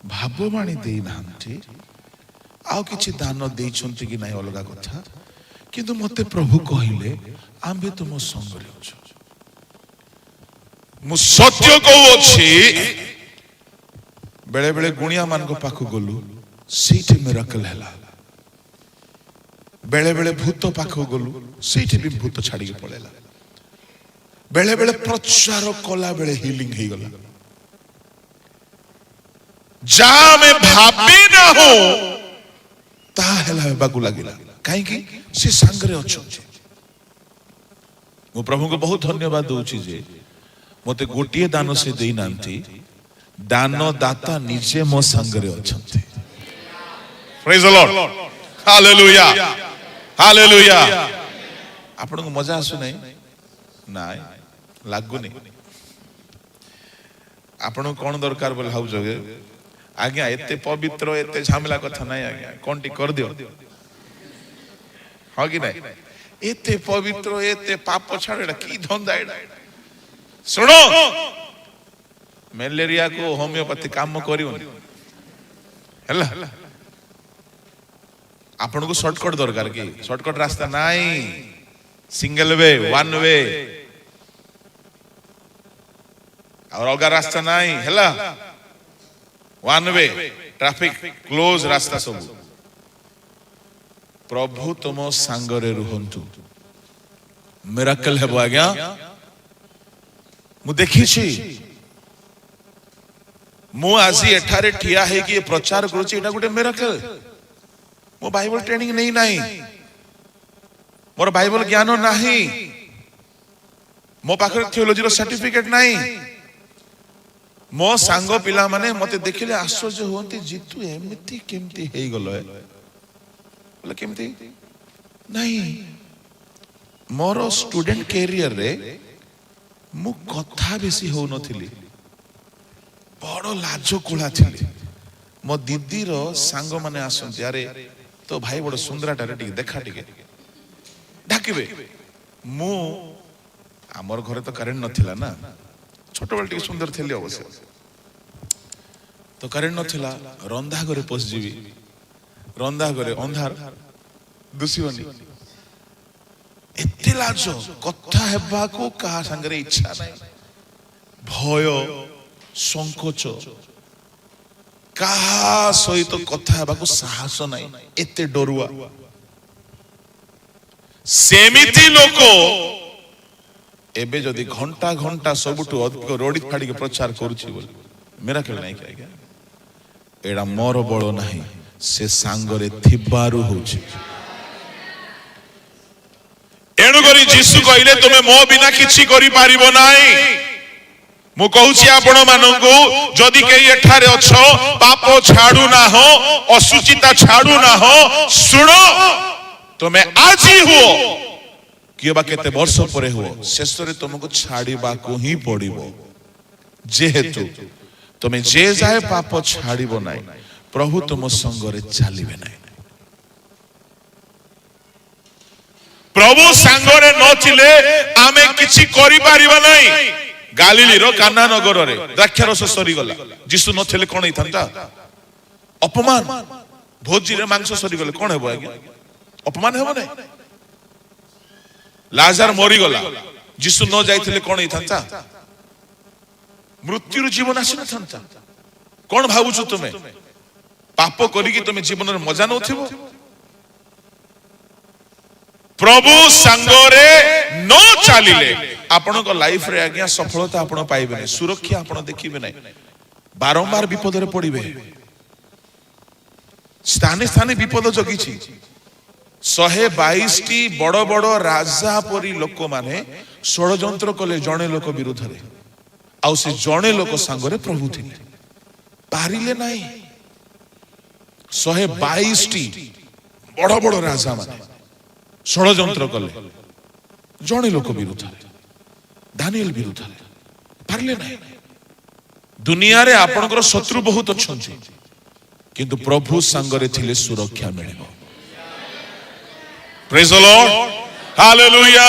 भाववाणी देई नाहंती, आउ किछि दान देइछंती कि नाही अलगा कथा, किंतु मते प्रभु कहिले आम्बे तुम संगरे अछ। मु सत्य को अछि बेले बेले गुणिया मान को पाखु गलु सेठी मिराकल हैला, बेले बेले भूत पाखु गलु सेठी भी भूत छाड़ी के पळेला, बेले बेले प्रचार कला बेले हीलिंग ही गला। जा में भाबी ना हो ता हैला बागु लागिला, काहे कि से संगरे अछंती। मु प्रभु को बहुत धन्यवाद दउछि जे मते गोटिए दान से देई नांती, दान दाता निजे मो संगरे अछंती। Praise the lord, hallelujah hallelujah. आपन को मजा आसु नै नाय लागुनी, आपन कोन दरकार बोल हाउ जगे आज्ञा एते पवित्र एते झमेला कथा नाही आज्ञा कोनटी कर दियो हा कि नाही, एते पवित्र एते पाप छाड़ेडा की धंदा एडा। सुनो मलेरिया को होमियोपैथी काम करियोनी हैला, आपन को शॉर्टकट दरकार की शॉर्टकट रास्ता नाही, सिंगल वे वन वे और अलगा रास्ता नाही हैला, वन वे ट्रैफिक क्लोज रास्ता सब। प्रभु तुम सांगरे रुहंतु, मिराकल है आज्ञा मु देखी छी। मु आजी एठारे ठिया है कि प्रचार करूची एटा गुटे मिराकल। मो बाइबल ट्रेनिंग नहीं नाही, मोर बाइबल ज्ञान नाही, मो पाखरे थियोलॉजी रो सर्टिफिकेट नाही। मो सांग पिला माने मते देखिले आश्चर्य होंती जीतु एमिति केमति हेई गलो है बोले केमति नहीं। मोर स्टूडेंट कैरियर रे मु कथा बेसी हो नथिली, बड़ लाजो कुला थिली। मो दीदी रो सांग माने आसंती, अरे तो भाई बड़ सुंदराटा रे टिके देखा टिके ढाकिबे। मु हमर घरे तो करेंट नथिला ना, छोट बेल टिके सुंदर थिली अवश्य, तो करेंट नथिला, रंधा घरे पस जीवी, रंधा घरे अंधार दुसिबनी, एते लाजो कथा हेबा को कहा संगरे इच्छा नाही, भय संकोच, कहा सहित कथा हेबा को साहस नाही, एते डरुआ। सेमिति लोको एबे जदि घंटा घंटा सबुठु अधिक रोडी फाड़ी के प्रचार करूची बोल मिराकल नाही क्या क्या एडा मोर बळ नाही, से सांगरे थिबारु होची। एणु करी जीसु कहिले तुमे मो बिना किछि करि पारिबो नाही। मु कहूची आपण मानंगु जदि केई एठारे अछो पाप छाडू ना हो, असुचिता छाडू ना हो, सुनो तुमे आजी हो कि बा केते वर्ष परे हो, शेष रे तुमको छाड़ीबा को ही पड़िबो। जेहेतु तुमे जे जाए पाप छाड़िबो नाही, प्रभु तुम संगरे चलिबे नाही। प्रभु सांगरे न चिले आमे किछि करि पारिबा नाही। गालिली रो काना नगर रे द्राक्षारस सरी गला, जीसु न थिले कोन हिथंता अपमान। भोजी रे मांस सरी गले कोन हेबो आज्ञा, अपमान हेबो नाही। लाजार मरी गला, जीसु न जाइथिले कोन हिथंता मृत्यु जीवन आसी नथंता। कोन भाबुछु तुमे पाप करी कि तुमे जीवन रे मजा नथिबो। प्रभु संगरे न चलिले आपण को लाइफ रे आज्ञा सफलता आपण पाइबे नहीं, सुरक्षा आपण देखिबे नहीं, बारंबार विपद रे पड़िबे। स्थाने स्थाने विपद जगिछि। 122 टी बड़ बड़ राजा परी लोक माने षड़यंत्र कले जणे लोक विरुद्ध रे, आउ से जणे लोक संगरे प्रभु थिले, पारिले नहीं। 122 टी बड़ बड़ राजा माने षड़यंत्र कले जड़े लोक विरुद्ध दानिएल विरुद्ध पारले ना दुनिया रे आपनकर शत्रु बहुत अच्छे किंतु प्रभु संगरे थिले सुरक्षा मिले praise the lord hallelujah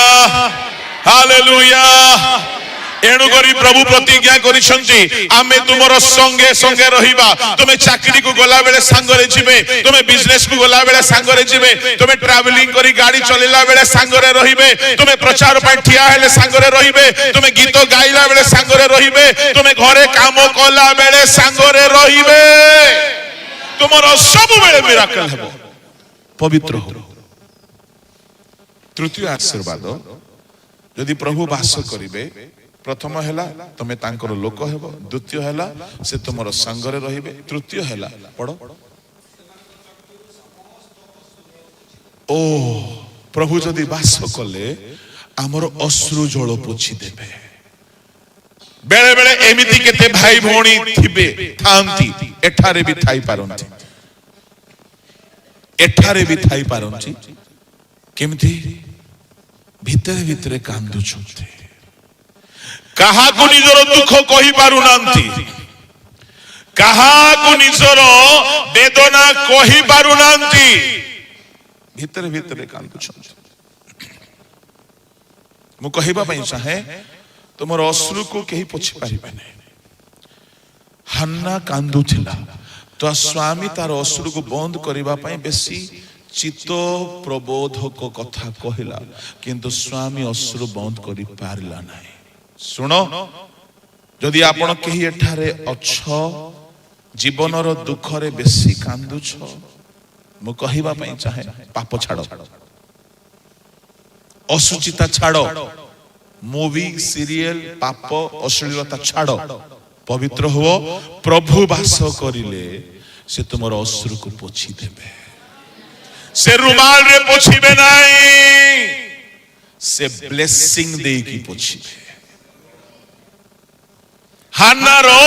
hallelujah एणु करी प्रभु प्रतिज्ञा करिसंती आमे तुमरो संगे संगे रहिबा तुमे चाकरी को गला बेले संगरे जिबे तुमे बिजनेस को गला बेले संगरे जिबे तुमे ट्रैवलिंग करी गाड़ी चलेला बेले संगरे रहिबे तुमे प्रचार पय ठिया हेले संगरे रहिबे तुमे गीत गाइला बेले संगरे रहिबे तुमे घरे काम कला बेले संगरे रहिबे तुमरो सब बेले मिराकल हेबो पवित्र हो तृतीय आशीर्वाद यदि प्रभु वास करिवे प्रथम हैला तमे तांकर लोक हेबो द्वितीय हैला से तुमरो संगरे रहिबे तृतीय हैला पढ़ो ओ प्रभु जदि वास कले हमर अश्रु जल पोछि देबे बेले बेले एमिति केते भाई भौणी थिबे थांती एठारे भी थाई पारंती एठारे भी थाई पारंती केमथि भितरे भितरे कांदु छुते कहा को निजर दुख कहि पारु नांती कहा को निजर वेदना कहि पारु नांती भितरे भितरे कांदु छुते मु कहिबा पई चाहे तुमर अश्रु को केही पोछि पारिबे नै हन्ना कांदु थिला तो स्वामी तार अश्रु को बंद करिबा पई बेसी चित्त प्रबोधक कथा कहिला किंतु स्वामी अश्रु बंद करि पारला नै सुनो जदि आपण केही एठारे अछ जीवनर दुख रे बेसी कांदु छ मु कहिबा पई चाहे पाप छाड़ो असुचिता छाड़ो मूवी सीरियल पाप अश्लीलता छाड़ो पवित्र हो प्रभु वास करिले से तुमर अश्रु को पोछि देबे से रुमाल रे पोछिबे नाही से ब्लेसिंग दे की पोछिबे हान्नारो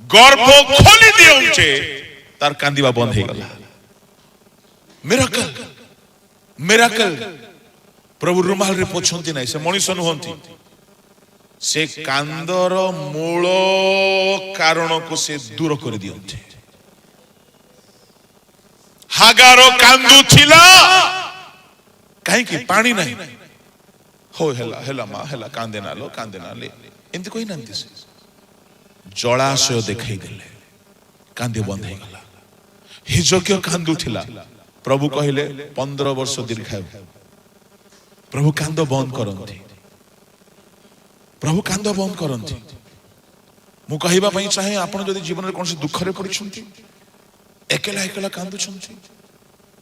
गर्भ खोली दिउचे तार कांदिबा बंद हे गला मिराकल मिराकल प्रभु रुमाल रे पोछंती नाही से मनुष्य नुहंती से कांदर मूल कारण को से दूर कर दियंती हागारो कांदु थिला काहे कि पानी नाही हो हेला हेला मा हेला कांदे नालो कांदे नाले एंती कोई नांती से जलाशय देखाई देले कांदे बंद हे गला हिजोक्य कांदु थिला प्रभु कहिले 15 वर्ष दीर्घायु प्रभु कांद बंद करंती प्रभु कांद बंद करंती मु कहिबा पई चाहे आपण जदि जीवन रे कोनसे दुख रे पड़िछंती एकेला एकेला कांदु छंती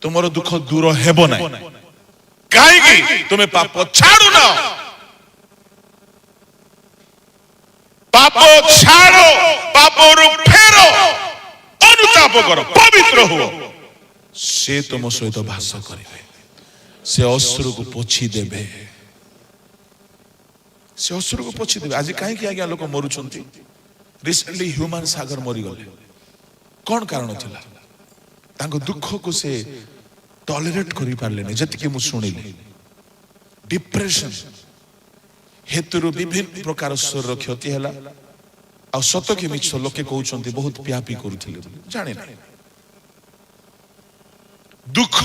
तुमरो दुख दूर हेबो नै काहे कि तुमे पाप छाड़ू ना पाप छाड़ो पाप रु फेरो अनुताप करो पवित्र हो से तुम सहित भाष करिवे से अश्रु को पोछि देबे से अश्रु को पोछि देबे आज काहे कि आज्ञा लोक मरुछंती रिसेंटली ह्यूमन सागर मरि गले कोन कारण थिला तांको दुख को से टॉलरेट करि पारले नै जति कि मु सुनिले डिप्रेशन हेतुरु विभिन्न प्रकार शरीर क्षति हला आ सत कि मिछ लोके कहउछंती बहुत प्यापी करूथिले जाने ना दुख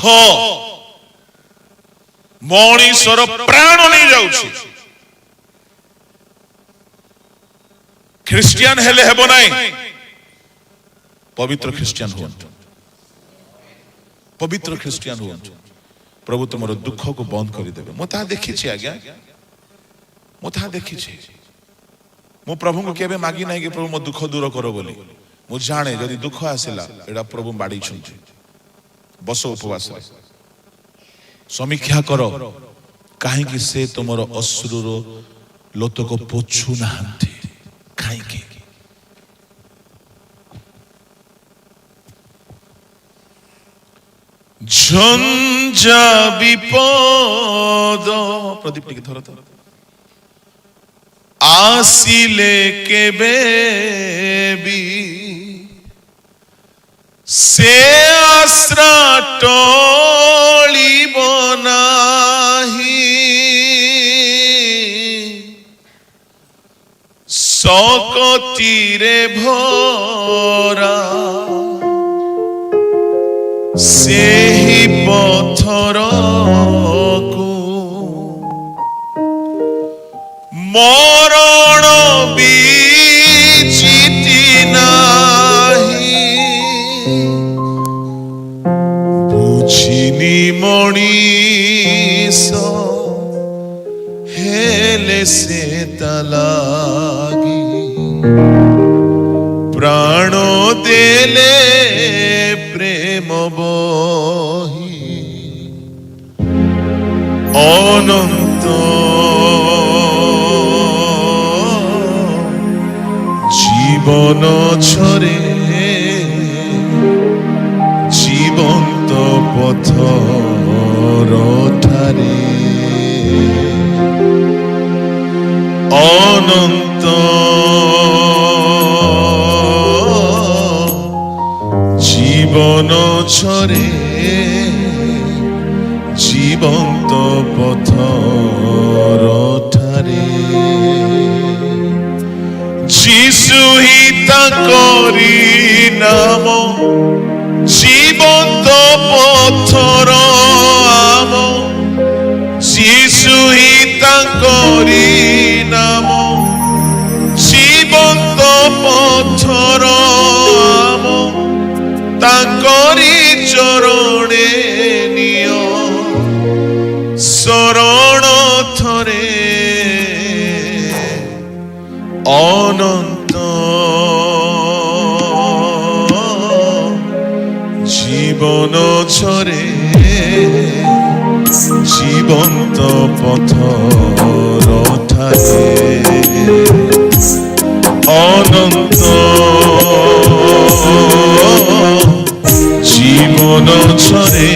मणिषर प्राण नहीं जाउछि ख्रिस्टियन हेले हेबो नै पवित्र ख्रिस्टियन हुअन्तु पवित्र ख्रिस्टियन हुअन्तु प्रभु तुमरो दुख को बंद करि देबे मु ता देखि छी आज्ञा मु ता देखि छी मु प्रभु को केबे मागी नै कि प्रभु मो दुख दूर करो बोली मु जाने जदि दुख आसिला एडा प्रभु बाडी छुंती बस उपवास समीक्षा करो काहे कि से तुमरो अश्रुर लोत को पोछु नाहंती काहे कि झंझा विपद प्रदीप टिके धर धर आसिले केबे भी से आश्रा टलिब नाही सकतीरे भरा सेही पथरकु मरण विचिति नाही बुझिनी मणिष हेले से तलागी प्राण देले प्रेम बही अनंत जीवन छरे जीवंत पथर ठारे अनंत जीवन छरे जीवंत पथर ठारे जीशु ही तांकरी नाम जीवंत पथर आम जीशु ही तांकरी नाम जीवंत पथर आम तांकरी चरणे निय शरण थरे अनंत जीवन छरे जीवंत पथर ठारे अनंत जीवन छरे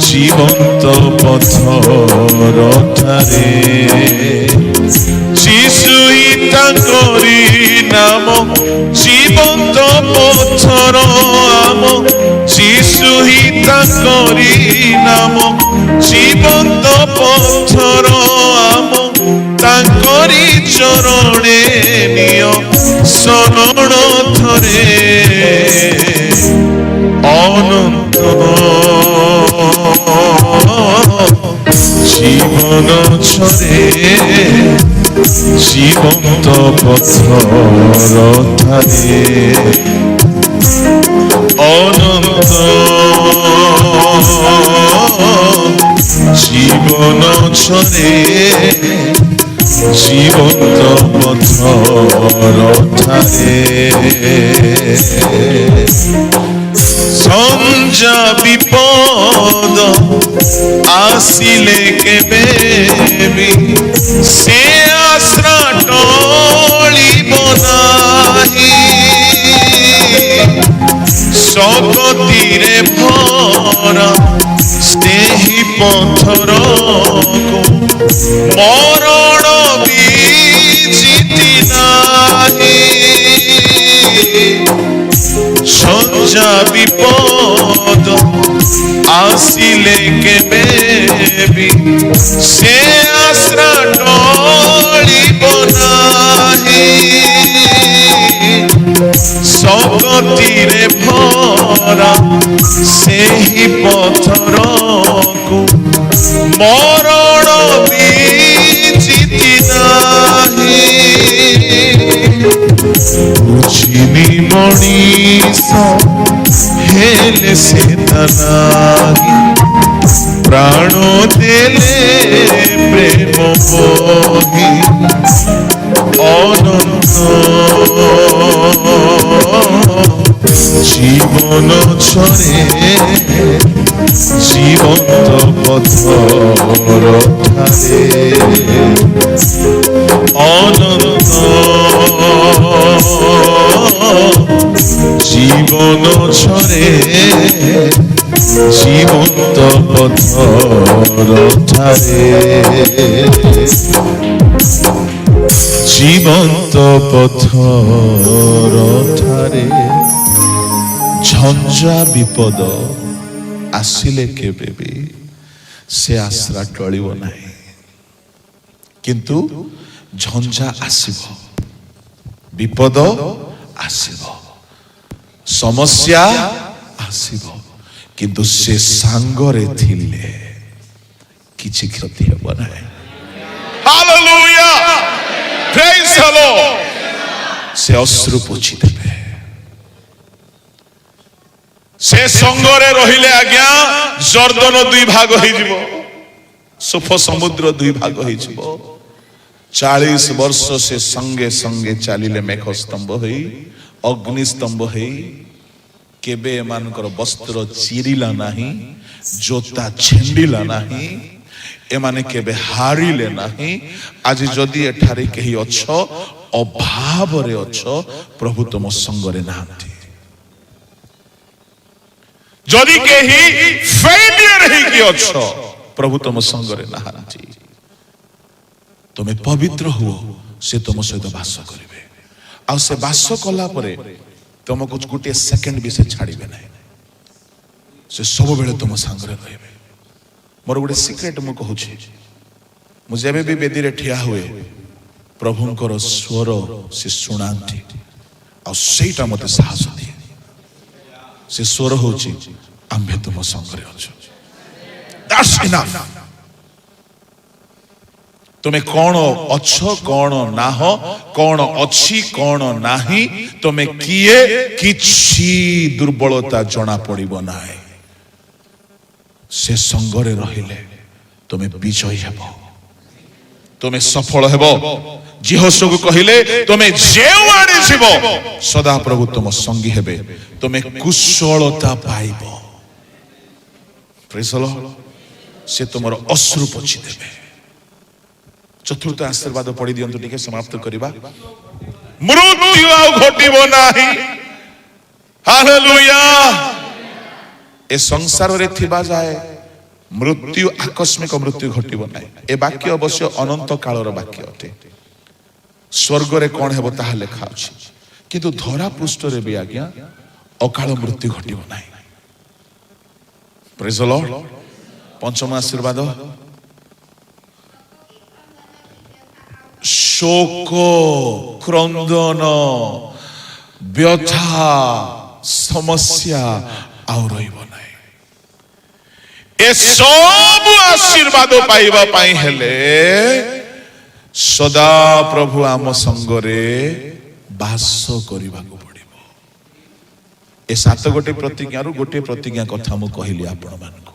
जीवंत पथर ठारे जीशु ही तांकरी नाम जीवंत पथर आम जीशु ही तांकरी नाम जीवंत पथर आम तांकरी चरणे निय शरण थरे अनंत जीवन छरे जीवंत पथर ठारे अनंत जीवन छरे जीवंत पथर ठारे संजा विपद आसिले केबे भी से आश्रा टलिब नाही सकतीरे भरा स्नेही पथरकु मरण विचिति नाही संजा विपद आसिले केबे भी से आश्रा टलिब नाही सकतीरे भरा सेही पथरकु मरण विचिति नाही बुझिनी मणिष हेले से तलागी प्राण देले प्रेम बही अनंत जीवन छरे जीवंत पथर ठारे अनंत जीवन छरे जीवंत पथर ठारे জীবন্ত পথর ধারে ଝଞ୍ଜା ବିପଦ ଆସିଲେ କେବେ ବି ସେ ଆଶ୍ରା ଟଳିବ ନାହିଁ। କିନ୍ତୁ ଝଞ୍ଜା ଆସିବ, ବିପଦ ଆସିବ, ସମସ୍ୟା ଆସିବ, କିନ୍ତୁ ସେ ସାଙ୍ଗରେ ଥିଲେ କିଛି କ୍ଷତି ହେବ ନାହିଁ। ହାଲେଲୁୟା, ପ୍ରେଜ୍ ଦ ଲର୍ଡ। ସେ ଅଶ୍ରୁ ପୋଛି ଦେବେ। ସେ ସଙ୍ଗରେ ରହିଲେ ଆଜ୍ଞା ଜର୍ଦ୍ଦନ ଦୁଇ ଭାଗ ହେଇଯିବ, ସୁଫ ସମୁଦ୍ର ଦୁଇ ଭାଗ ହେଇଯିବ। 40 ବର୍ଷ ସେ ସଙ୍ଗେ ସଙ୍ଗେ ଚାଲିଲେ, ମେଘ ସ୍ତମ୍ଭ ହେଇ, ଅଗ୍ନି ସ୍ତମ୍ଭ ହେଇ। କେବେ ଏମାନଙ୍କର ବସ୍ତ୍ର ଚିରିଲା ନାହିଁ, ଜୋତା ଛିଣ୍ଡିଲା ନାହିଁ, ଏମାନେ କେବେ ହାରିଲେ ନାହିଁ। ଆଜି ଯଦି ଏଠାରେ କେହି ଅଛ, ଅଭାବରେ ଅଛ, ପ୍ରଭୁ ତୁମ ସଙ୍ଗରେ ନାହାନ୍ତି। ଯଦି କେହି ଫେଲିୟର ହେଇକି ଅଛ, ପ୍ରଭୁ ତୁମ ସଙ୍ଗରେ ନାହାନ୍ତି। ତୁମେ ପବିତ୍ର ହୁଅ, ସେ ତୁମ ସହିତ ବାସ କରିବେ। ଆଉ ସେ ବାସ କଲା ପରେ ତୁମକୁ ଗୋଟିଏ ସେକେଣ୍ଡ ବି ସେ ଛାଡ଼ିବେ ନାହିଁ। ସେ ସବୁବେଳେ ତୁମ ସାଙ୍ଗରେ ରହିବେ। ମୋର ଗୋଟେ ସିକ୍ରେଟ ମୁଁ କହୁଛି, ମୁଁ ଯେବେ ବି ବେଦୀରେ ଠିଆ ହୁଏ, ପ୍ରଭୁଙ୍କର ସ୍ୱର ସେ ଶୁଣାନ୍ତି, ଆଉ ସେଇଟା ମୋତେ ସାହସ ଦିଏ। ସେ ସ୍ୱର ହଉଛି, ଆମ୍ଭେ ତୁମ ସଙ୍ଗରେ ଅଛୁ। That's enough. ତୁମେ କଣ ଅଛ, କଣ ନାହ, କଣ ଅଛି, କଣ ନାହିଁ, ତୁମେ କିଏ, କିଛି ଦୁର୍ବଳତା ଜଣା ପଡିବ ନାହିଁ। ସେ ସଙ୍ଗରେ ରହିଲେ ତୁମେ ବିଜୟୀ ହେବ, ତୁମେ ସଫଳ ହେବ। ଜିହୋଶୁଆକୁ କହିଲେ, ତୁମେ ଯେଉଁଆଡ଼େ ଯିବ ସଦାପ୍ରଭୁ ତୁମ ସଙ୍ଗୀ ହେବେ, ତୁମେ କୁଶଳତା ପାଇବ। ପ୍ରେଜ୍ ଦ ଲର୍ଡ। ସେ ତୁମର ଅଶ୍ରୁ ପୋଛି ଦେବେ। ଚତୁର୍ଥ ଆଶୀର୍ବାଦ ପଢି ଦିଅନ୍ତୁ, ଟିକେ ସମାପ୍ତ କରିବା। ମୃତ୍ୟୁ ଆଉ ଘଟିବ ନାହିଁ। ହାଲେଲୁୟା। ଏ ସଂସାରରେ ଥିବା ଯାଏ ମୃତ୍ୟୁ, ଆକସ୍ମିକ ମୃତ୍ୟୁ ଘଟିବ ନାହିଁ। ଏ ବାକ୍ୟ ଅବଶ୍ୟ ଅନନ୍ତ କାଳର ବାକ୍ୟ ଅଟେ। ସ୍ୱର୍ଗରେ କଣ ହେବ ତାହା ଲେଖା ଅଛି, କିନ୍ତୁ ଧରା ପୃଷ୍ଠରେ ବି ଆଜ୍ଞା ଅକାଳ ମୃତ୍ୟୁ ଘଟିବ ନାହିଁ। ପ୍ରେଜ୍ ଦ ଲର୍ଡ। ପଞ୍ଚମ ଆଶୀର୍ବାଦ, ଶୋକ, କ୍ରନ୍ଦନ, ବ୍ୟଥା, ସମସ୍ୟା ଆଉ ରହିବ ନାହିଁ। ଏସବୁ ଆଶୀର୍ବାଦ ପାଇବା ପାଇଁ ହେଲେ ସଦା ପ୍ରଭୁ ଆମ ସଙ୍ଗରେ ବାସ କରିବାକୁ ପଡିବ। ଏ 7 ଗୋଟି ପ୍ରତିଜ୍ଞାରୁ ଗୋଟିଏ ପ୍ରତିଜ୍ଞା କଥା ମୁଁ କହିଲି ଆପଣମାନଙ୍କୁ।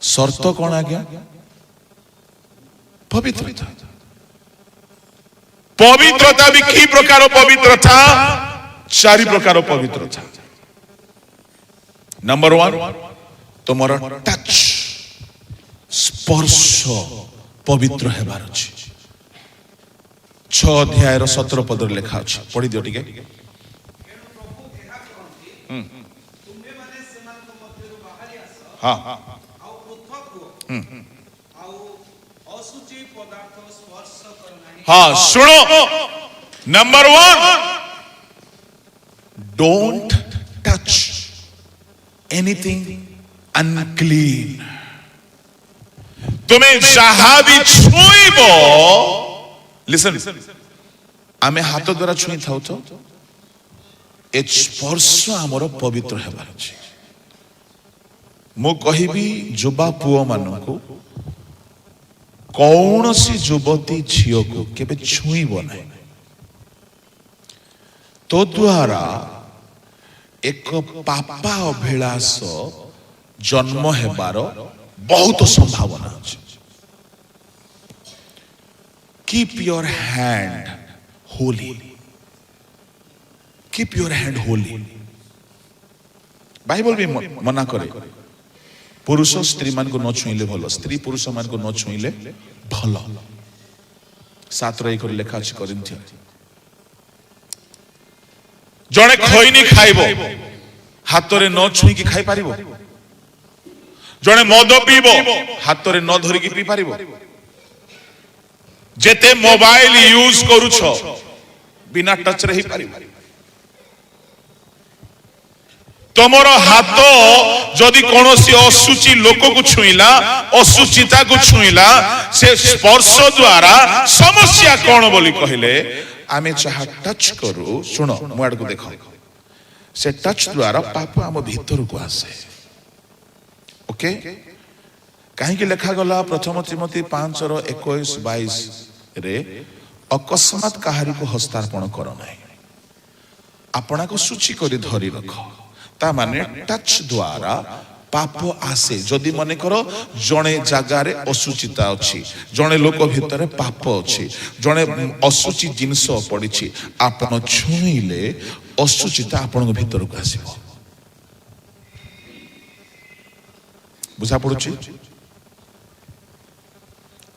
ସର୍ତ୍ତ କଣ ଆଜ୍ଞା? ପବିତ୍ରତା। ପବିତ୍ରତା ବି କି ପ୍ରକାର ପବିତ୍ରତା? 4 ପ୍ରକାର ପବିତ୍ରତା। ନମ୍ବର 1, ତୁମର ଟଚ୍, ସ୍ପର୍ଶ ପବିତ୍ର ହେବାର ଅଛି। 6 ଅଧ୍ୟାୟର 17 ପଦରେ ଲେଖା ଅଛି, ପଢି ଦିଅ ଟିକେ। ହଁ, ହଁ, ଶୁଣ। Number 1, don't touch anything unclean. ତୁମେ ଯାହା ବି ଛୁଇଁବ, ଲିସନ୍, ଆମେ ହାତ ଦ୍ୱାରା ଛୁଇଁ ଥାଉ ତ, ଏ ସ୍ପର୍ଶ ଆମର ପବିତ୍ର ହେବାର ଅଛି। ମୁଁ କହିବି ଯୁବା ପୁଅ ମାନଙ୍କୁ, କୌଣସି ଯୁବତୀ ଝିଅକୁ କେବେ ଛୁଇଁବ ନାହିଁ। ତୋ ଦ୍ୱାରା ଏକ ପାପା ଅଭିଳାଷ ଜନ୍ମ ହେବାର ବହୁତ ସମ୍ଭାବନା ଅଛି। Keep your hand holy. Keep your hand holy. Bible ବି ମନା କରେ, ପୁରୁଷ ସ୍ତ୍ରୀ ମାନଙ୍କୁ ନ ଛୁଇଁଲେ ଭଲ, ସ୍ତ୍ରୀ ପୁରୁଷ ମାନଙ୍କୁ ନ ଛୁଇଁଲେ ଭଲ। 7:1 ଲେଖା ଅଛି କରିନ୍ଥିୟ। ଜଣେ ଖଇନି ଖାଇବ, ହାତରେ ନ ଛୁଇଁକି ଖାଇପାରିବ? ଜଣେ ମଦ ପିଇବ, ହାତରେ ନ ଧରିକି ପିଇ ପାରିବ? ଯେତେ ମୋବାଇଲ ୟୁଜ କରୁଛ, ବିନା ଟଚରେ ହେଇପାରିବ? ତମର ହାତ ଯଦି କୌଣସି ଅଶୁଚି ଲୋକକୁ ଛୁଇଁଲା, ଅଶୁଚିତାକୁ ଛୁଇଁଲା, ସେ ସ୍ପର୍ଶ ଦ୍ୱାରା ସମସ୍ୟା କଣ ବୋଲି କହିଲେ, ଆମେ ଯାହା ଟଚ୍ କରୁ, ଶୁଣ ମୋ ଆଡକୁ ଦେଖ, ସେ ଟଚ୍ ଦ୍ୱାରା ପାପ ଆମ ଭିତରକୁ ଆସେ। ଓକେ, କାହିଁକି ଲେଖାଗଲା ପ୍ରଥମ ତିମୋଥୀ 5:21-22 ରେ ଅକସ୍ମାତ କାହାରିକୁ ହସ୍ତାର୍ପଣ କର ନାହିଁ, ଆପଣାକୁ ସୂଚି କରି ଧରି ରଖ। ତା ମାନେ ଟଚ୍ ଦ୍ୱାରା ପାପ ଆସେ। ଯଦି ମନେକର ଜଣେ ଜାଗାରେ ଅଶୁଚିତା ଅଛି, ଜଣେ ଲୋକ ଭିତରେ ପାପ ଅଛି, ଜଣେ ଅଶୁଚି ଜିନିଷ ପଡିଛି, ଆପଣ ଛୁଇଁଲେ ଅଶୁଚିତା ଆପଣଙ୍କ ଭିତରକୁ ଆସିବ। ବୁଝା ପଡୁଛି?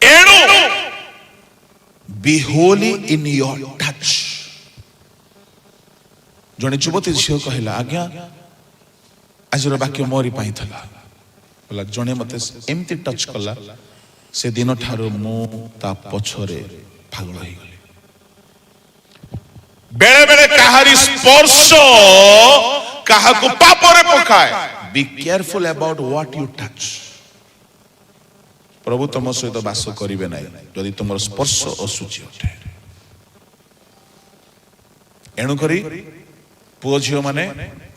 ଏଣୁ be holy in your touch। ଜଣେ ଯୁବତୀ ଝିଅ କହିଲା, ଆଜ୍ଞା ଆଜିର ବାକ୍ୟ ମୋରି ପାଇଁ ଥିଲା। ଜଣେ ମତେ ଏମିତି ଟଚ୍ କଲା, ସେ ଦିନ ଠାରୁ ମୁଁ ତା ପଛରେ ପାଗଳ ହେଇଗଲି। ବେଳେ ବେଳେ କାହାରି ସ୍ପର୍ଶ କାହାକୁ ପାପରେ ପକାଏ। Be careful about what you touch। ପ୍ରଭୁ ତମ ସହିତ ବାସ କରିବେ ନାହିଁ ଯଦି ତୁମର ସ୍ପର୍ଶ ଅଶୁଚି ଅଟେ। ଏଣୁକରି ପୁଅ ଝିଅ ମାନେ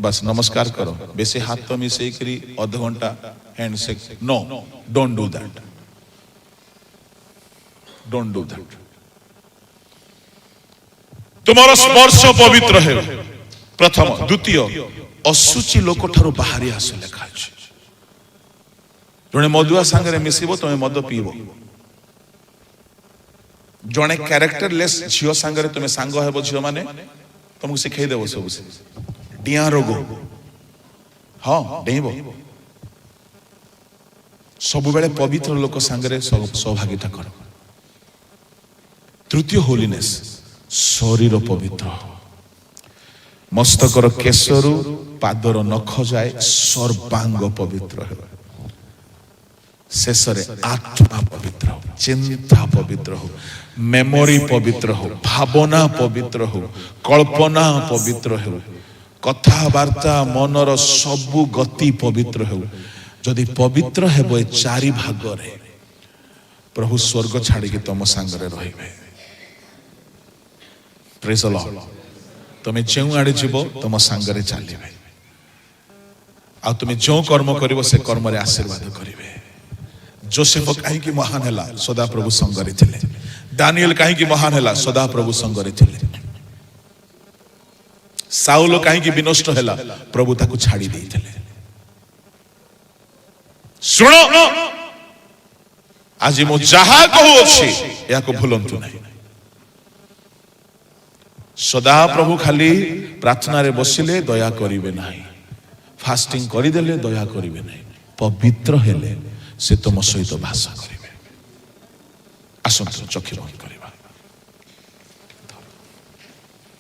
ବାସ୍ ନମସ୍କାର କର, ବେଶୀ ହାତ ମିଶେଇକରି ଅଧଘଣ୍ଟା hand shake, no, don't do that, don't do that. ତୁମର ସ୍ପର୍ଶ ପବିତ୍ର ହେଉ, ପ୍ରଥମ। ଦ୍ୱିତୀୟ, ଅଶୁଚି ଲୋକ ଠାରୁ ବାହାରି ଆସ ଲେଖା ଅଛି। ଜଣେ ମଦୁଆ ସାଙ୍ଗରେ ମିଶିବ, ତମେ ମଦ ପିଇବ। ଜଣେ କ୍ୟାରେକ୍ଟରଲେସ୍ ଝିଅ ସାଙ୍ଗରେ ତୁମେ ସାଙ୍ଗ ହେବ, ଝିଅ ମାନେ ତମକୁ ଶିଖେଇ ଦେବ ସବୁ। ଡିଆଁ ରୋଗ, ହଁ ଡେଇଁବ। ସବୁବେଳେ ପବିତ୍ର ଲୋକ ସାଙ୍ଗରେ ସୌଭାଗିତା କର। ତୃତୀୟ, ହୋଲିନେସ୍, ଶରୀର ପବିତ୍ର। ମସ୍ତକର କେଶରୁ ପାଦର ନଖ ଯାଏ ସର୍ବାଙ୍ଗ ପବିତ୍ର ହେବ। ଶେଷରେ ଆତ୍ମା ପବିତ୍ର ହଉ, ଚିନ୍ତା ପବିତ୍ର ହଉ, মেমোরি পবিত্র হো, ভাবনা পবিত্র হো, কল্পনা পবিত্র হো, কথাবার্তা মনর সবু গতি পবিত্র হো। যদি পবিত্র হেব এ চারি ভাগরে, প্রভু স্বর্গ ছাড়িকি তম সাঙ্গরে রহিবে। প্রেজ দ লর্ড। তুমি যে আড়ে যাব তম সাঙ্গরে চালিবে, আর তুমি যে কর্ম করিব সে কর্মরে আশীর্বাদ করিবে। जोसेफ कहीं महान है, सदा प्रभु संगरे थे। दानिएल कहीं महान है, सदा प्रभु संगरे थे। साउल कहीं विनष्ट है, प्रभु ताकू छाड़ी देते। सुनो, आज मु जहा कहूँ या भूलंतु नहीं। सदा प्रभु खाली प्रार्थना रे बसिले दया करिवे नहीं, फास्टिंग करिदेले दया करिवे नहीं, पवित्र हेले से तुम सहित भाषा करेंगे। आसंतु चक्षु बंद करिबा।